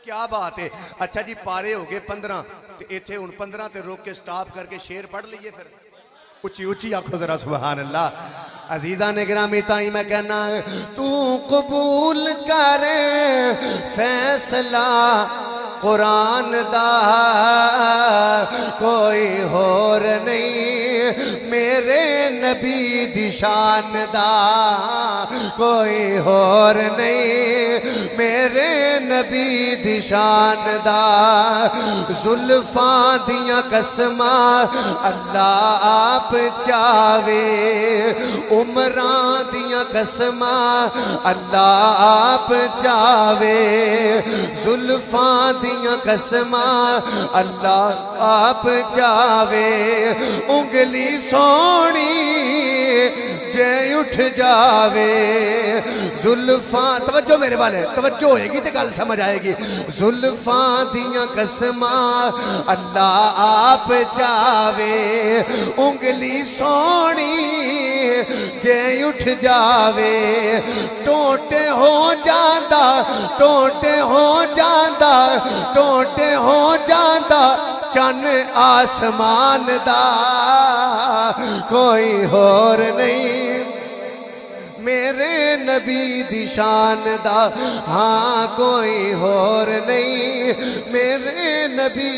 کیا بات ہے اچھا جی پارے ہو گئے 15 تے ایتھے ان 15 تے روک کے سٹاپ کر کے شیر پڑھ لئیے پھر اچھی اچھی آنکھوں ذرا سبحان اللہ عزیزان گرامی تائیں میں کہنا ہے تو قبول کرے فیصلہ قرآن دا کوئی اور نہیں میرے نبی دی شان دا کوئی اور نہیں میرے نبی دی شان دا زلفاں دیاں قسماں اللہ آپ چاوے عمراں دیاں قسماں اللہ آپ چاوے زلفاں دیاں قسماں اللہ آپ چاوے انگلی سونی جے اٹھ جاوے زلفاں توجہ میرے والے توجہ ہوئے گی تے گل سمجھ آئے گی زلفاں دیاں قسماں اللہ آپ چاوے انگلی سونی جے اٹھ جاوے ٹوٹے ہو جاندہ ٹوٹے ہو جاندہ ٹوٹے ہو جاندہ چن آسمان دا کوئی اور نہیں میرے نبی دی شان دا ہاں کوئی اور نہیں میرے نبی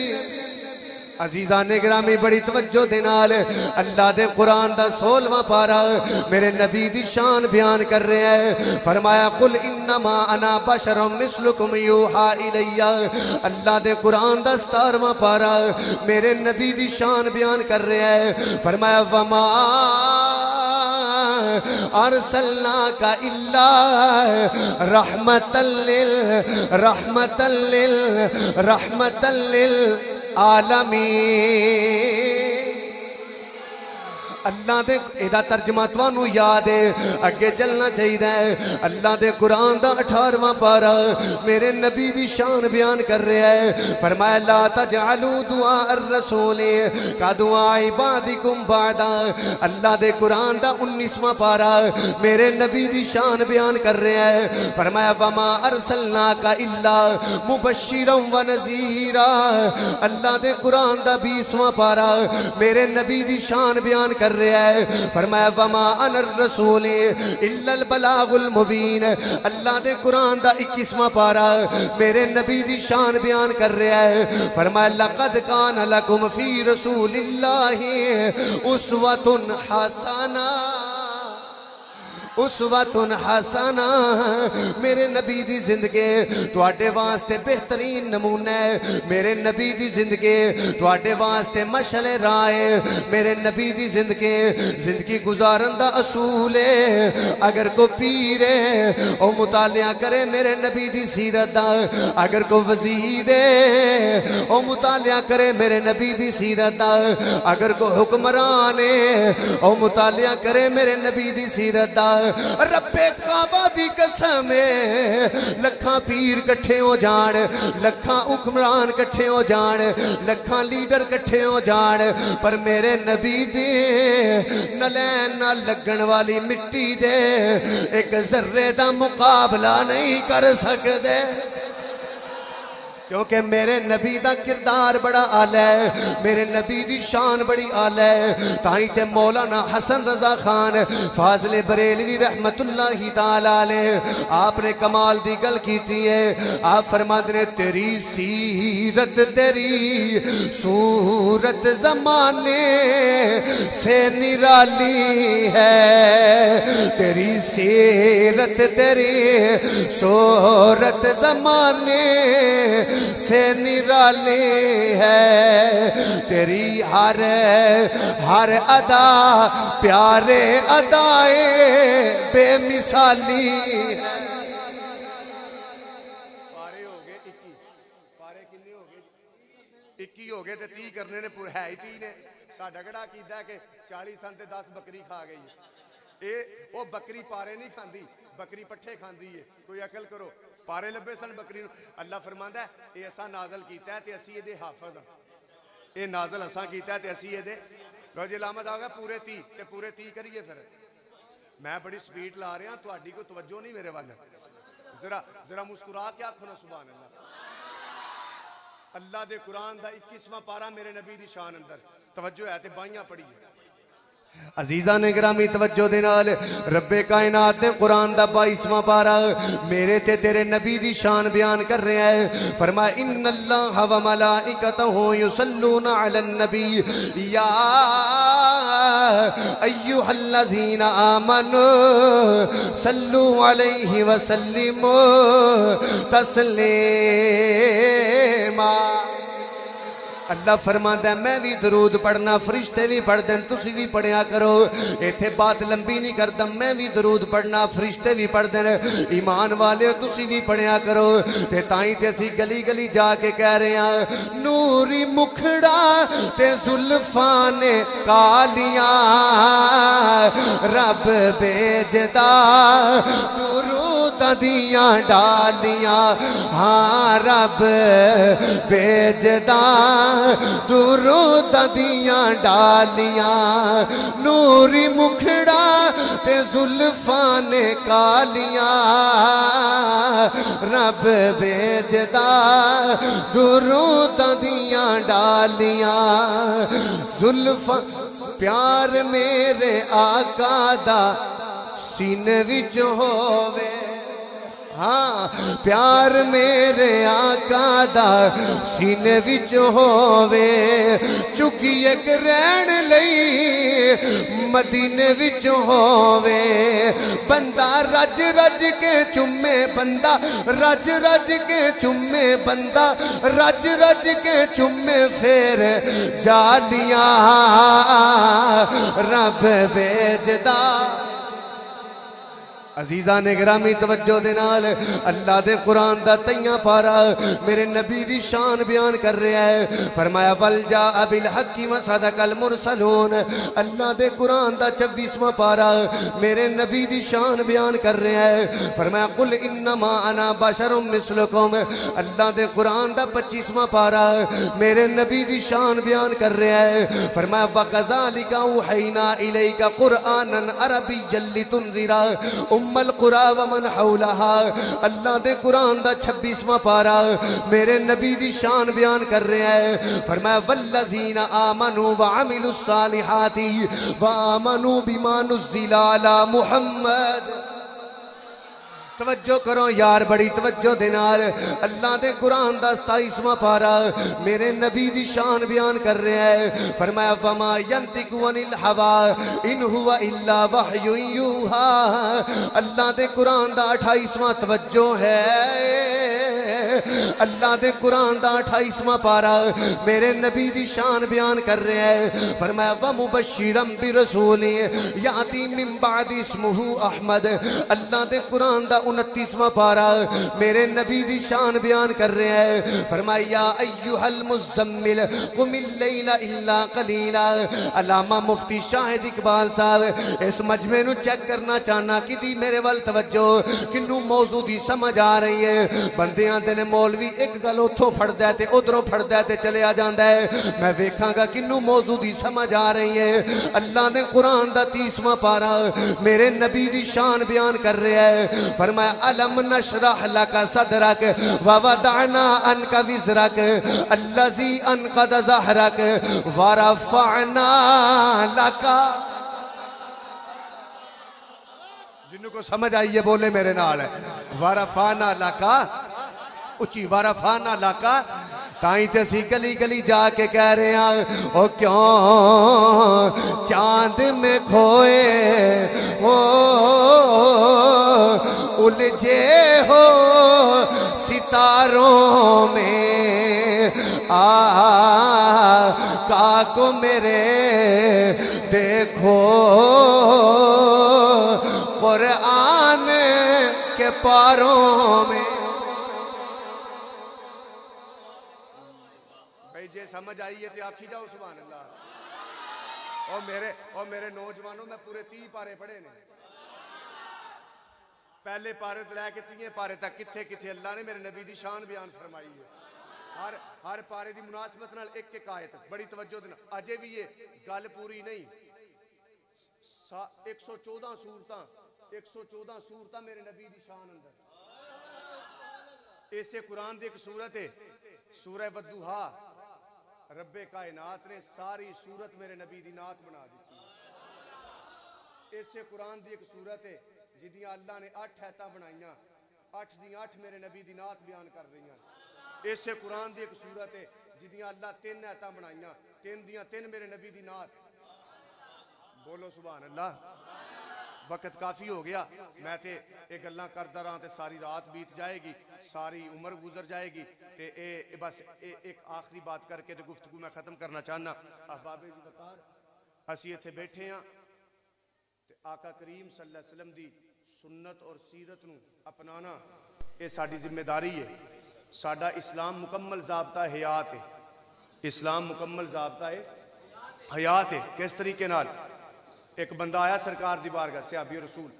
عزیزان گرامی بڑی توجہ دے نال اللہ دے قرآن دا 16واں پارا میرے نبی دی شان بیان کر رہے ہیں فرمایا قل انما انا بشر مثلکم یوحا الیہ اللہ دے قرآن دا 17واں پارا میرے نبی دی شان بیان کر رہے ہیں فرمایا وما ارسلناک الا رحمتا للعالمین اللہ دے ایدہ ترجمہ توانو یاد ہے اگے چلنا چاہیے ہے اللہ دے قرآن دا 18واں پارا میرے نبی دی شان بیان کر رہے ہیں فرمایا لا تجعلوا دعاء الرسول کا دعاء عبادکم بعدا اللہ دے قرآن دا 19واں پارا میرے نبی دی شان بیان کر رہے ہیں فرمایا وما ارسلناک الا مبشرا ونذیرا اللہ دے قرآن دا 20واں پارا میرے نبی دی شان بیان کر رہے ہیں فرمایا وما انا الرسول الا البلاغ المبین اللہ دے قرآن دا 21واں پارا میرے نبی دی شان بیان کر رہے ہیں فرمایا لقد کان لکم فی رسول اللہ اسوۃ حسنہ اسوۃ حسنہ میرے نبی دی زندگی تواڈے واسطے بہترین نمونہ ہے میرے نبی دی زندگی تواڈے واسطے مشعل راہ ہے میرے نبی دی زندگی گزارن دا اصول ہے اگر کو پیر ہے او مطالعہ کرے میرے نبی دی سیرت دا اگر کو وزیر ہے او مطالعہ کرے میرے نبی دی سیرت دا اگر کو حکمران ہے او مطالعہ کرے میرے نبی دی سیرت دا رب کعبہ دی قسم لکھاں پیر کٹھے ہو جان لکھاں حکمران کٹھے ہو جان لکھاں لیڈر کٹھے ہو جان پر میرے نبی دے نلین نہ لگن والی مٹی دے ایک ذرے دا مقابلہ نہیں کر سکتے کیونکہ میرے نبی دا کردار بڑا آلہ ہے میرے نبی دی شان بڑی آلہ ہے تائیں تے مولانا حسن رضا خان فاضل بریلوی رحمت اللہ تعالیٰ علیہ آپ نے کمال دی گل کیتی ہے آپ فرماتے ہیں تیری سیرت تیری صورت زمانے سے نرالی ہے تیری سیرت تیری صورت زمانے سے نرالی ہے تیری ہر ادا پیارے ادائے بے مثالی ہے پارے ہو گئے 21 ہو گئے تے 30 کرنے نے پورا ہے ہی 30 نے ساڈا کیڑا کیتا ہے کہ 40 سن تے 10 بکری کھا گئی اے وہ بکری پارے نہیں کھاندی بکری پٹھے کھاندی ہے کوئی عقل کرو پارے لبے سن بکری اللہ فرماندا ہے اے اساں نازل کیتا ہے تے اسی دے حافظ ہاں اے نازل اساں کیتا ہے تے اسی دے لو جی علامت آ گیا پورے 30 تے پورے 30 کریے پھر میں بڑی سپیڈ لا رہا تہاڈی کوئی توجہ نہیں میرے وال ذرا مسکرا کے آکھو نا سبحان اللہ اللہ دے قرآن دا 21واں پارا میرے نبی دی شان اندر توجہ ہے تے بائیاں پڑھیے عزیزاں نے گرامی توجہ دے نال رب کائنات نے قرآن دا 22واں پارا میرے تے تیرے نبی دی شان بیان کر رہے ہیں فرمایا ان اللہ و ملائکتہ یصلون علی النبی یا ایہا الذین آمنوا صلو علیہ وسلموا تسلیما اللہ فرماتا ہے میں بھی درود پڑھنا فرشتے بھی پڑھ دیں تسی بھی پڑھیا کرو ایتھے بات لمبی نہیں کرتا میں بھی درود پڑھنا فرشتے بھی پڑھ دیں ایمان والے تسی بھی پڑھیا کرو تے تائیں تے اسی گلی گلی جا کے کہہ رہے ہیں نوری مکھڑا تے زلفان کالیاں رب بیجدا درود دیاں ڈالیاں ہاں رب بیجدا درود دیاں ڈالیاں نوری مکھڑا تے زلفان کالیاں رب بیجدا درود دیاں ڈالیاں زلفان پیار میرے آقا دا سینے وچ ہووے ہاں پیار میرے آقا دا سینے وچ ہووے چکی ایک رہن لئی مدینے وچ ہووے بندہ رج رج کے چمے بندہ رج رج کے چمے بندہ رج رج کے چمے پھر جالیاں رب بیجدا عزیزان گرامی توجہ دے نال اللہ دے قرآن دا تیاں پارا میرے نبی دی شان بیان کر رہا ہے فرمایا والجاء بالحق وصدق المرسلون اللہ دے قرآن دا 26واں پارا میرے نبی دی شان بیان کر رہا ہے فرمایا قل انما انا بشر مثلکم اللہ دے قرآن دا 25واں پارا میرے نبی دی شان بیان کر رہا ہے فرمایا وَكَذَلِكَ أَوْحَيْنَا إِلَيْكَ قُرْآنًا عَرَبِيًّا لِتُنذِرَ القرآ ومن حولها اللہ دے قرآن دا 26واں پارا میرے نبی دی شان بیان کر رہے ہیں فرمایا والذین آمنوا وعملوا الصالحات وآمنوا بما نزل علی محمد توجہ کرو یار بڑی توجہ دینار اللہ دے قرآن دا 27واں پارا میرے نبی دی شان بیان کر رہے ہیں فرمایا وما ینطق عن الہوی ان هو الا وحی یوحی اللہ دے قرآن دا 28واں توجہ ہے اللہ دے قرآن دا 28واں پارا میرے نبی دی شان بیان کر رہے ہیں فرمایا ومبشرا برسول یاتی من بعد اسمہ احمد اللہ دے قرآن دا 29واں پارا میرے نبی دی شان بیان کر رہے ہیں فرمایا یا ایہا المزمل قم اللیل الا قلیلا علامہ مفتی شاہد اقبال صاحب اس مجمع نو چیک کرنا چاہنا کہ دی میرے وال توجہ کنو موضوع دی سمجھ آ رہی ہے بندیاں دینے مولوی ایک گل اتھوں پھڑ دیتے ادھروں پھڑ دیتے چلے آ جاندہ ہے میں ویکھاں گا کنو موضوع دی سمجھ آ رہی ہے اللہ نے قرآن دا 30واں پارا میرے نبی دی شان بیان کر رہے ہیں فرمایا علم نشرح لکا صدرک ووضعنا انکا وزرک اللذی انقد ظہرک ورفعنا لکا جنہوں کو سمجھ آئیے بولے میرے نال ورفعنا لکا اچھی ورفعنا لکا تائیں تے سی گلی گلی جا کے کہہ رہے ہیں او کیوں چاند میں کھوئے ہو الجھے ہو ستاروں میں آقا کو میرے دیکھو قرآن کے پاروں میں جے سمجھ آئیے تو آکھی جاؤ سبحان اللہ اور میرے نوجوانوں میں پورے 30 پارے پڑھے نے پہلے پارے تو لے کے 3 پارے تک کتھے کتھے اللہ نے میرے نبی دی شان بیان فرمائی ہے ہر پارے دی مناسبت نال ایک ایک آیت بڑی توجہ دینا اجے بھی یہ گل پوری نہیں 114 سورتاں میرے نبی دی شان اندر ایسے قرآن دی ایک سورت ہے سورہ والضحیٰ رب کائنات نے ساری سورت میرے نبی دی نعت بنا دی اسے قرآن دی ایک صورت ہے جدیاں اللہ نے 8 ایتاں بنائیاں 8 دی 8 میرے نبی دی نعت بیان کر رہی ہیں اسے قرآن دی ایک صورت ہے جدیاں اللہ 3 ایتاں بنائیاں 3 دیاں 3 میرے نبی دی نعت بولو سبحان اللہ وقت کافی ہو گیا میں تے ایک گلاں کردا رہا تے ساری رات بیت جائے گی ساری عمر گزر جائے گی تے بس ایک آخری بات کر کے تے گفتگو میں ختم کرنا چاہنا احباب جی وقار اسی ایتھے بیٹھے ہیں تے آقا کریم صلی اللہ علیہ وسلم دی سنت اور سیرت نو اپنانا یہ ساڈی ذمہ داری ہے ساڈا اسلام مکمل ضابطہ حیات ہے اسلام مکمل ضابطہ ہے حیات ہے کس طریقے نال ایک بندہ آیا سرکار دی بارگاہ صحابی رسول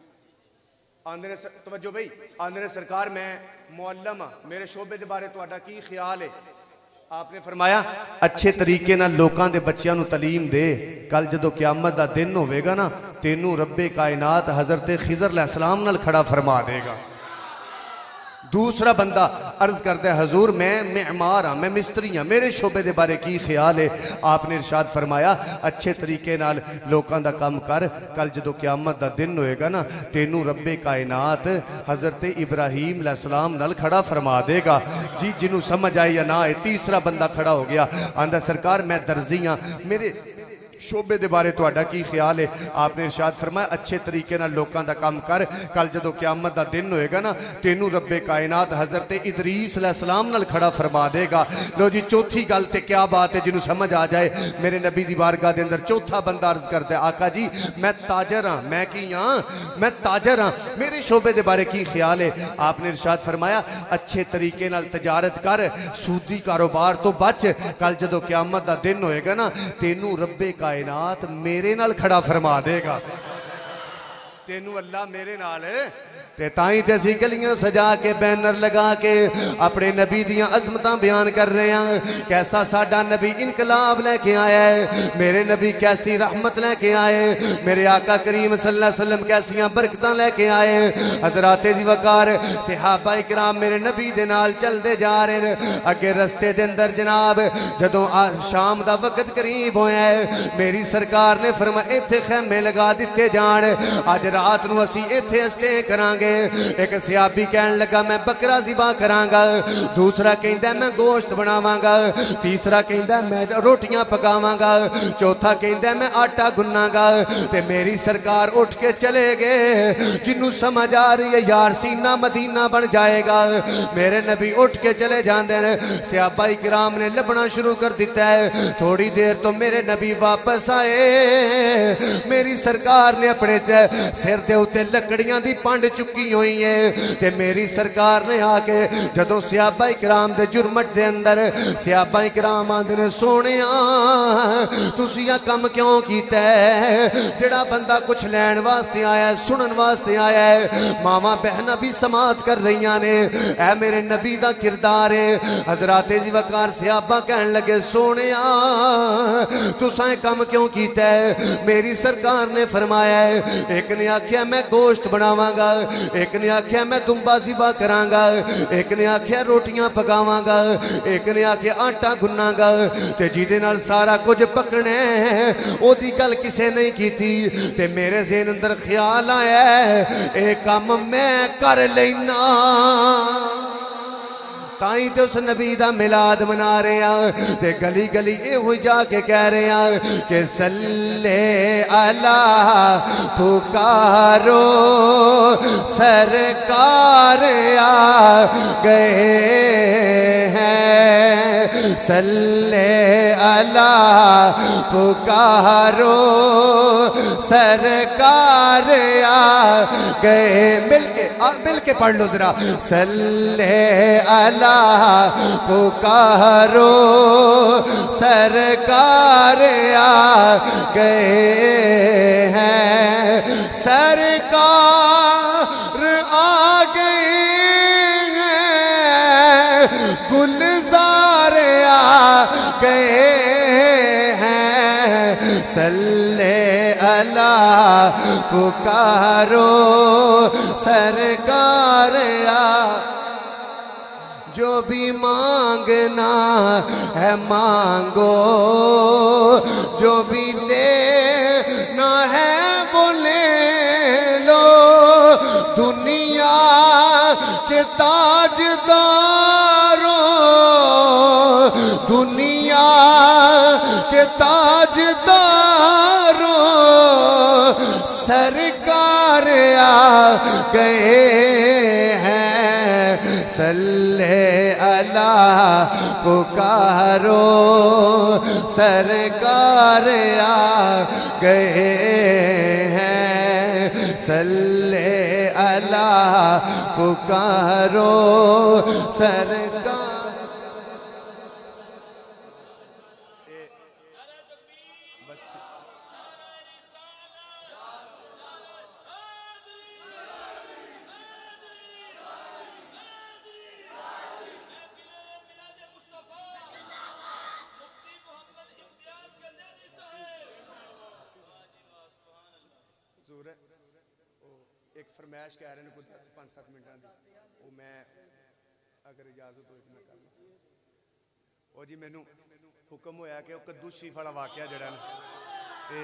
آندھنے توجہ بھئی آندھنے سرکار میں معلم ہاں میرے شعبے دے بارے تہاڈا کی خیال ہے آپ نے فرمایا اچھے طریقے نال لوکاں دے بچیاں نو تعلیم دے کل جدو قیامت دا دن ہوے گا نا تینوں رب کائنات حضرت خضر علیہ السلام نال کھڑا فرما دے گا دوسرا بندہ عرض کرتا ہے حضور میں معمار ہاں میں مستری ہاں میرے شعبے دے بارے کی خیال ہے آپ نے ارشاد فرمایا اچھے طریقے نال لوکاں دا کام کر کل جدو قیامت دا دن ہوئے گا نا تینوں رب کائنات حضرت ابراہیم علیہ السلام نال کھڑا فرما دے گا جی جنہوں سمجھ آئی یا نہ آئے تیسرا بندہ کھڑا ہو گیا آندہ سرکار میں درزی ہاں میرے شعبے دے بارے تہاڈا کی خیال ہے آپ نے ارشاد فرمایا اچھے طریقے نال لوکاں دا کام کر کل جدو قیامت دا دن ہوئے گا نا تینوں رب کائنات حضرت ادریس علیہ السلام نال کھڑا فرما دے گا لو جی چوتھی گل تے کیا بات ہے جنہوں سمجھ آ جائے میرے نبی دی بارگاہ دے اندر چوتھا بندہ عرض کرتا ہے آقا جی میں تاجر ہاں میں کی ہاں میں تاجر ہاں میرے شعبے دے بارے کی خیال ہے آپ نے ارشاد فرمایا اچھے طریقے نال تجارت کر سودی کاروبار تو بچ کل جدو قیامت دا دن ہوئے گا نا تینوں رب کائنات میرے نال کھڑا فرما دے گا تینوں اللہ میرے نال تے تائیں تے سی گلیاں سجا کے بینر لگا کے اپنے نبی دیاں عظمتاں بیان کر رہے ہیں کیسا ساڈا نبی انقلاب لے کے آیا ہے میرے نبی کیسی رحمت لے کے آئے میرے آقا کریم صلی اللہ علیہ وسلم کیسیاں برکتاں لے کے آئے حضرات جی وقار صحابہ کرام میرے نبی دے نال چل دے جا رہے ہیں اگے رستے دے اندر جناب جدوں شام دا وقت قریب ہویا ہے میری سرکار نے فرمایا ایتھے خیمے لگا دیتے جان آج رات نو اسی ایتھے اسٹے کرانگے ایک صحابی کہنے لگا میں بکرا ذبح کرانگا دوسرا کہندا میں گوشت بناواں گا تیسرا کہندا میں روٹیاں پکاواں گا چوتھا کہندا میں آٹا گناں گا تے میری سرکار اٹھ کے چلے گئے جنوں سمجھ آ رہی ہے یار سینہ مدینہ بن جائے گا میرے نبی اٹھ کے چلے جاندے ہیں صحابہ کرام نے لبنا شروع کر دیتا ہے تھوڑی دیر تو میرے نبی واپس آئے میری سرکار نے اپنے سر دے اوتے لکڑیاں دی پانڈ چکی ہوئی ہے تے میری سرکار نے آ کے جدوں صحابہ کرام دے جرمٹ دے اندر صحابہ کرام آندے نے سونیاں تسی یہ کم کیوں کیتا ہے جڑا بندہ کچھ لین واسطے آیا ہے سنن واسطے آیا ہے ماما بہنہ بھی سماعت کر رہیاں نے اے میرے نبی دا کردار ہے حضرات جی وقار صحابہ کہنے لگے سونیاں تساں کم کیوں کیتا ہے میری سرکار نے فرمایا ہے ایک نے آکھیا میں گوشت بناواں گا ایک نے آکھیا میں دمبا ذبح کراں گا ایک نے آکھیا روٹیاں پکاواں گا ایک نے آکھیا آٹا گناں گا تے جیدے نال سارا کچھ پکنے او دی گل کسے نہیں کیتی تے میرے ذہن اندر خیال آیا ہے اے کام میں کر لینا تائیں تے اس نبی دا ملاد منا رہے ہیں تے گلی گلی اے ہوئی جا کے کہہ رہے ہیں کہ صلی اللہ پکارو سرکار آ گئے ہیں صلی اللہ پکارو سرکار آ گئے مل کے پڑھ لو ذرا صلی اللہ پکارو سرکار آ گئے ہیں سرکار آ گئے ہیں گلزار آ گئے ہیں صلی اللہ پکارو سرکار آ جو بھی مانگنا ہے مانگو جو بھی لینا ہے وہ لے کے تاجداروں دنیا کے تاجداروں سرکار آ گئے ہیں صلی اللہ پکارو سرکار آ گئے ہیں صلی اللہ پکارو سرکار ایک فرمائش کہہ رہے ہیں کوئی 5-7 منٹاں دی وہ میں اگر اجازت ہوئے میں کر لوں وہ جی مینوں حکم ہویا کہ وہ کدو شریف والا واقعہ جڑا نا تے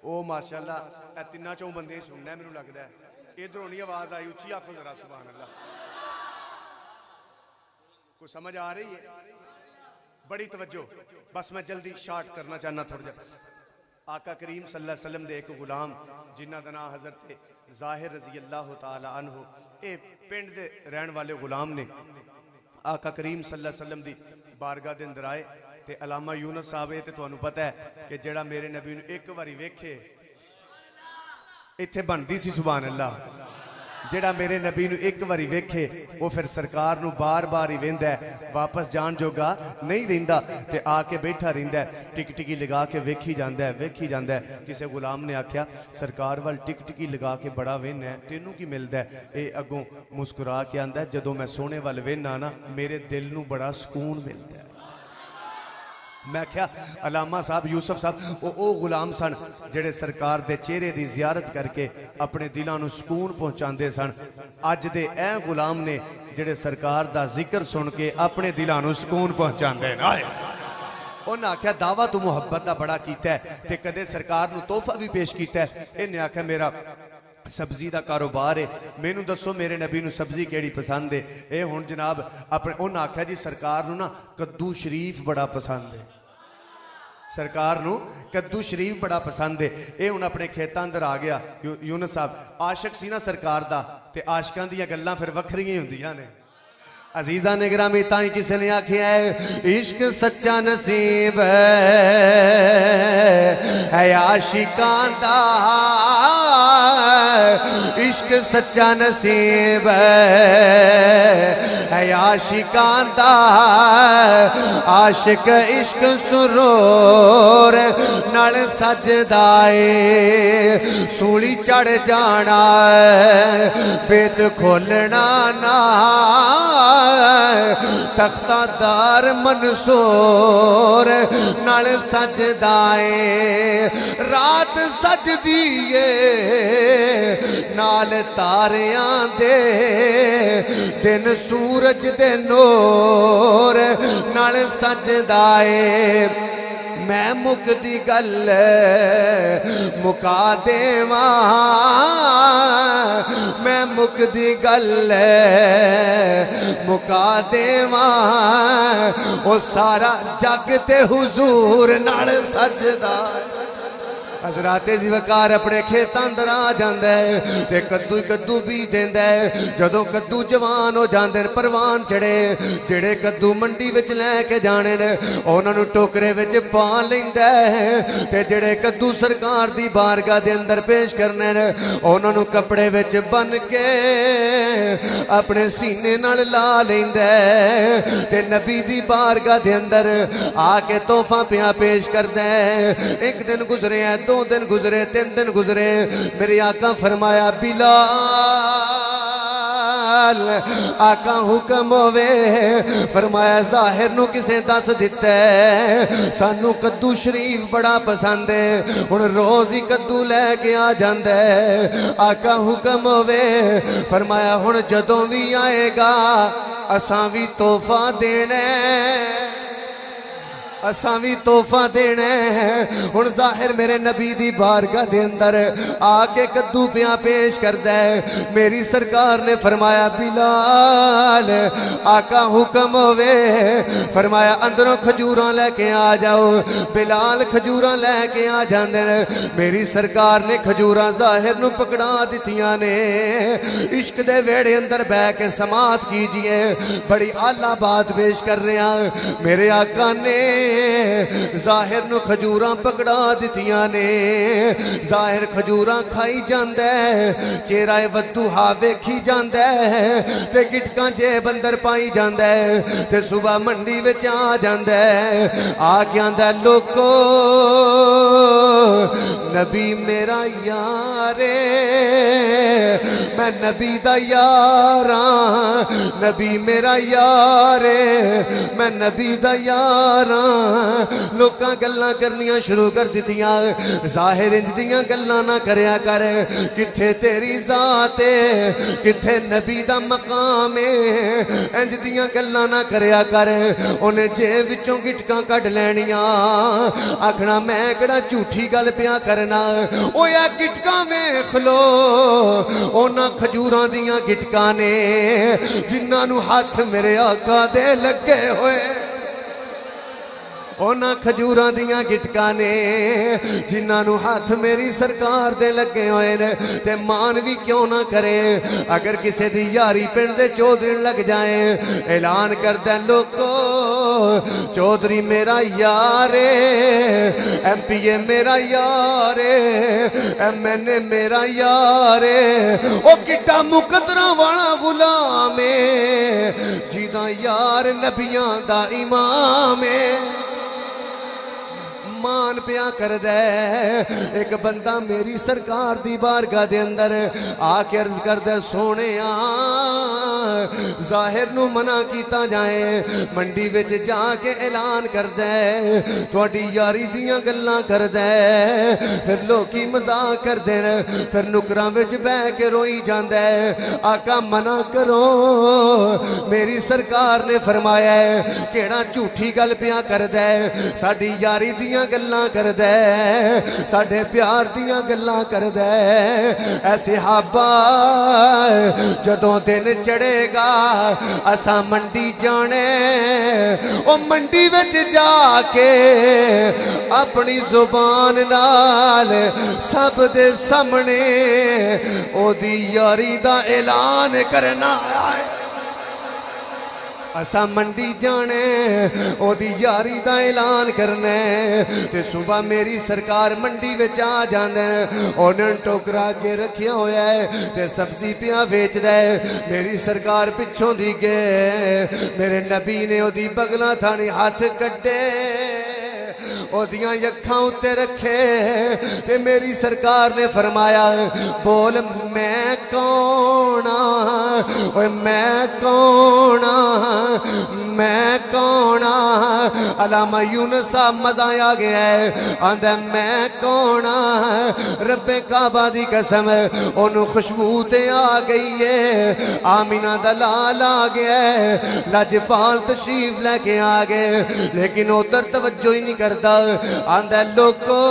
وہ ماشاءاللہ اے تیناں چوں بندے سننا ہے مینوں لگدا ہے ادھروں نہیں آواز آئی اچھی آکھو ذرا سبحان اللہ کوئی سمجھ آ رہی ہے بڑی توجہ بس میں جلدی شارٹ کرنا چاہنا تھوڑا جا آقا کریم صلی اللہ علیہ وسلم دے ایک غلام جنہ دا نام حضرت ظاہر رضی اللہ تعالی عنہ اے پنڈ دے رہن والے غلام نے آقا کریم صلی اللہ علیہ وسلم دی بارگاہ دے اندر آئے تے علامہ یونس صاحب تے تانوں پتہ ہے کہ جڑا میرے نبی نوں ایک واری ویکھے ایتھے بندی سی سبحان اللہ جڑا میرے نبی نو ایک واری ویکھے وہ پھر سرکار نو بار بار ہی ویندا ہے واپس جان جوگا نہیں رہندا تے آ کے بیٹھا رہندا ہے ٹک ٹکی لگا کے ویکھی جاندا ہے کسے غلام نے آکھیا سرکار وال ٹک ٹکی لگا کے بڑا وینا ہے تینوں کی ملدا ہے اے اگوں مسکرا کے آندا ہے جدوں میں سونے وال وینا نا میرے دل نو بڑا سکون ملدا ہے میں کیا علامہ صاحب یوسف صاحب او غلام سن جڑے سرکار دے چہرے دی زیارت کر کے اپنے دلاں نو سکون پہنچاندے سن اج دے اے غلام نے جڑے سرکار دا ذکر سن کے اپنے دلاں نو سکون پہنچاندے ہیں انہاں آکھیا دعویٰ تو محبت دا بڑا کیتا ہے تے کدے سرکار نو تحفہ بھی پیش کیتا ہے انہیں آکھیا میرا سبزی دا کاروبار ہے مینوں دسو میرے نبی نو سبزی کیڑی پسند ہے اے ہن جناب اپنے انہاں آکھیا جی سرکار نو نا کدو شریف بڑا پسند ہے سرکار نو کدو شریف بڑا پسند ہے اے ہن اپنے کھیتاں اندر آ گیا یونس صاحب عاشق سی نا سرکار دا تے عاشقاں دیاں گلاں پھر وکھریاں ہوندیاں نے عزیزاں نے گرامی تائیں کسی نے آکھیا ہے عشق سچا نصیب ہے عاشقاں دا عشق سچا نصیب ہے عاشقاں دا عاشق عشق سرور نال سجدا اے سولی چڑھ جانا بیت کھولنا نا تختہ دار منصور نال سجدائے رات سجدیے نال تاریاں دے دن سورج دے نور نال سجدائے میں مک دی گل مکا دیواں میں مک دی گل مکا دیواں او سارا جگ تے حضور نال سجدا حضرات جی وقار اپنے کھیتاں اندر آ جاندا ہے تے کدو بھی دیندا ہے جدوں کدو جوان ہو جاندے پروان چڑھے جڑے کدو منڈی وچ لے کے جانے نے انہاں نوں ٹوکرے وچ پا لیندا ہے تے جڑے کدو سرکار دی بارگاہ دے اندر پیش کرنے نے انہاں نوں کپڑے وچ بن کے اپنے سینے نال لا لیندا ہے تے نبی دی بارگاہ دے اندر آ کے تحفہ پیا پیش کردا ہے ایک دن گزرے ہیں 2 دن گزرے 3 دن گزرے میرے آقا فرمایا بلال آقا حکم ہوئے فرمایا ظاہر نو کسے دس دیتا ہے سانو کدو شریف بڑا پسند ہے ان روز ہی کدو لے کے آ جاندہ ہے آقا حکم ہوئے فرمایا ہن جدوں بھی آئے گا اساں بھی تحفہ دینے اساں بھی تحفہ دینا ہے ہن ظاہر میرے نبی دی بارگاہ دے اندر آ کے کدو پیاں پیش کردا ہے میری سرکار نے فرمایا بلال آقا حکم ہوئے فرمایا اندروں کھجوراں لے کے آ جاؤ بلال کھجوراں لے کے آ جاندے میری سرکار نے کھجوراں ظاہر نو پکڑا دتیاں نے عشق دے ویڑے اندر بہ کے سماعت کیجئے بڑی اعلیٰ بات پیش کر رہے ہیں میرے آقا نے ظاہر نو کھجوراں پکڑا دتیاں نے ظاہر کھجوراں کھائی جاندے چہرہ ودوہا ویکھی جاندے تے گٹکاں جیب اندر پائی جاندے تے صبح منڈی وچ آ جاندے آ کے آندے لوکو نبی میرا یارے میں نبی دا یاراں نبی میرا یارے میں نبی دا یاراں لوکاں گلاں کرنیاں شروع کر دتیاں ظاہر انج دیاں گلاں نہ کریا کر کتھے تیری ذات ہے کتھے نبی دا مقام ہے انج دیاں گلاں نہ کریا کر انہیں جیب وچوں گٹکاں کڈ لینیاں آکھنا میں کڑا جھوٹھی گل پیا کرنا او یا گٹکاں ویکھ لو اونا کھجوراں دیاں گٹکاں نے جنہاں نو ہاتھ میرے آقا دے لگے ہوئے اونا کھجوراں دیاں گٹکاں نے جنہاں نو ہاتھ میری سرکار دے لگے ہوئے نے تے مان بھی کیوں نہ کرے اگر کسے دی یاری پنڈ دے چودھری لگ جائیں اعلان کر دیں لوگو چودھری میرا یارے ایم پی اے میرا یارے ایم این اے میرا یارے او کٹا مقدرہ والا غلامے جیدہ یار نبیاں دا امامے مان پیا کر دے ایک بندہ میری سرکار دی بارگاہ دے اندر آ کے عرض کر دے سونے ظاہر نو منع کیتا جائے منڈی وچ جا کے اعلان کر دے تواڈی یاری دیاں گلاں کر دے پھر لوکی مزاق کر دے پھر نکراں وچ بہ کے روئی جاندا ہے آقا منع کرو میری سرکار نے فرمایا ہے کیڑا جھوٹھی گل پیا کر دے ساڈی یاری دیاں گلاں کر دے ساڈے پیار دیاں گلاں کر دے اے صحابہ جدوں دن چڑھے گا اساں منڈی جانے او منڈی وچ جا کے اپنی زبان نال سب دے سامنے او دی یاری دا اعلان کرنا ہے اساں منڈی جانے او دی یاری دا اعلان کرنے تے صبح میری سرکار منڈی وچ آ جاندے انہاں ٹوکرا کے رکھیا ہویا ہے تے سبزی پیا ویچ دے میری سرکار پچھوں دی گئے میرے نبی نے او دی بغلاں تھانی ہاتھ کڈے او دیاں یکھاں اتے رکھے تے میری سرکار نے فرمایا بول میں کونا اوے میں کونا میں کونا علامہ یونس صاحب مزہ آ گیا ہے آندھا میں کونا رب کعبہ دی قسم انہوں خوشبو تے آ گئی ہے آمینہ دلال آ گیا ہے لاجپال تشریف لے کے آ گئے لیکن ادھر توجہ ہی نہیں کرتا آندھا لوگو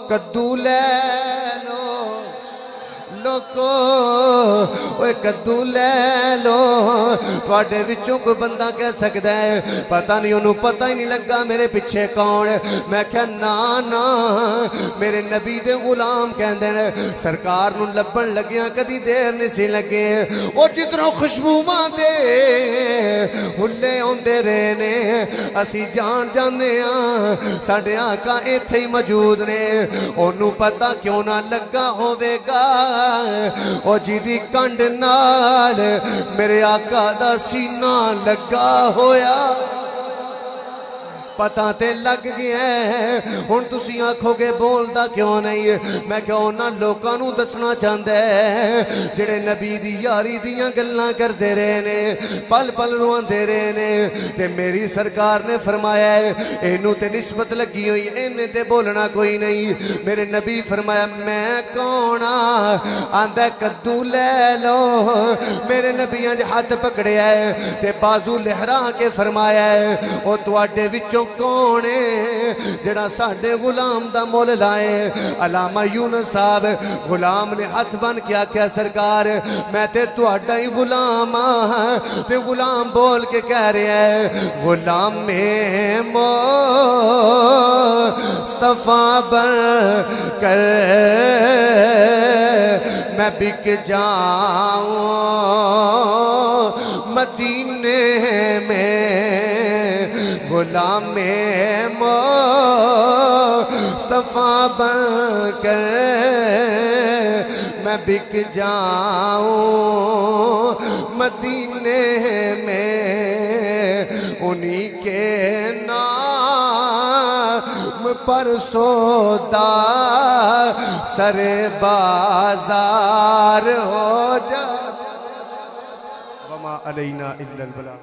کدو لے لو لوگو اوے کدو لے لو تواڈے وچوں کوئی بندہ کہہ سکدا ہے پتہ نہیں انہوں پتہ ہی نہیں لگا میرے پیچھے کون میں کہا نا میرے نبی دے غلام کہندے نے سرکار نوں لبن لگیاں کدی دیر نہیں سی لگے او جدروں خوشبوواں دے ہلے ہوندے رہے نے اسی جان جاندے ہاں ساڈے آقا ایتھے ہی موجود نے انہوں پتہ کیوں نہ لگا ہوے گا او جیدی کنڈ نال میرے آقا دا سینہ لگا ہویا پتہ تے لگ گیا ہے ہن تسی آکھو گے بولدا کیوں نہیں میں کہ انہاں لوکاں نوں دسنا چاہندا ہے جڑے نبی دی یاری دیاں گلاں کردے رہے نے پل پل رواندے رہے نے تے میری سرکار نے فرمایا ہے اینوں تے نسبت لگی ہوئی اینے تے بولنا کوئی نہیں میرے نبی فرمایا میں کون آندا کدو لے لو میرے نبیاں دے ہاتھ پکڑیا ہے تے بازو لہرا کے فرمایا ہے او تواڈے وچوں کون ہے جڑا ساڈے غلام دا مول لائے علامہ یونس صاحب غلام نے ہاتھ بن کے آکھیا سرکار میں تے تواڈا ہی غلام ہاں تے غلام بول کے کہہ رہا ہے غلام میں مصطفیٰ بن کر میں بک جاؤں مدینے میں غلام مصطفیٰ بن کر میں بک جاؤں مدینے میں انہی کے نام پر سودا سر بازار ہو جا وما علینا الا البلاغ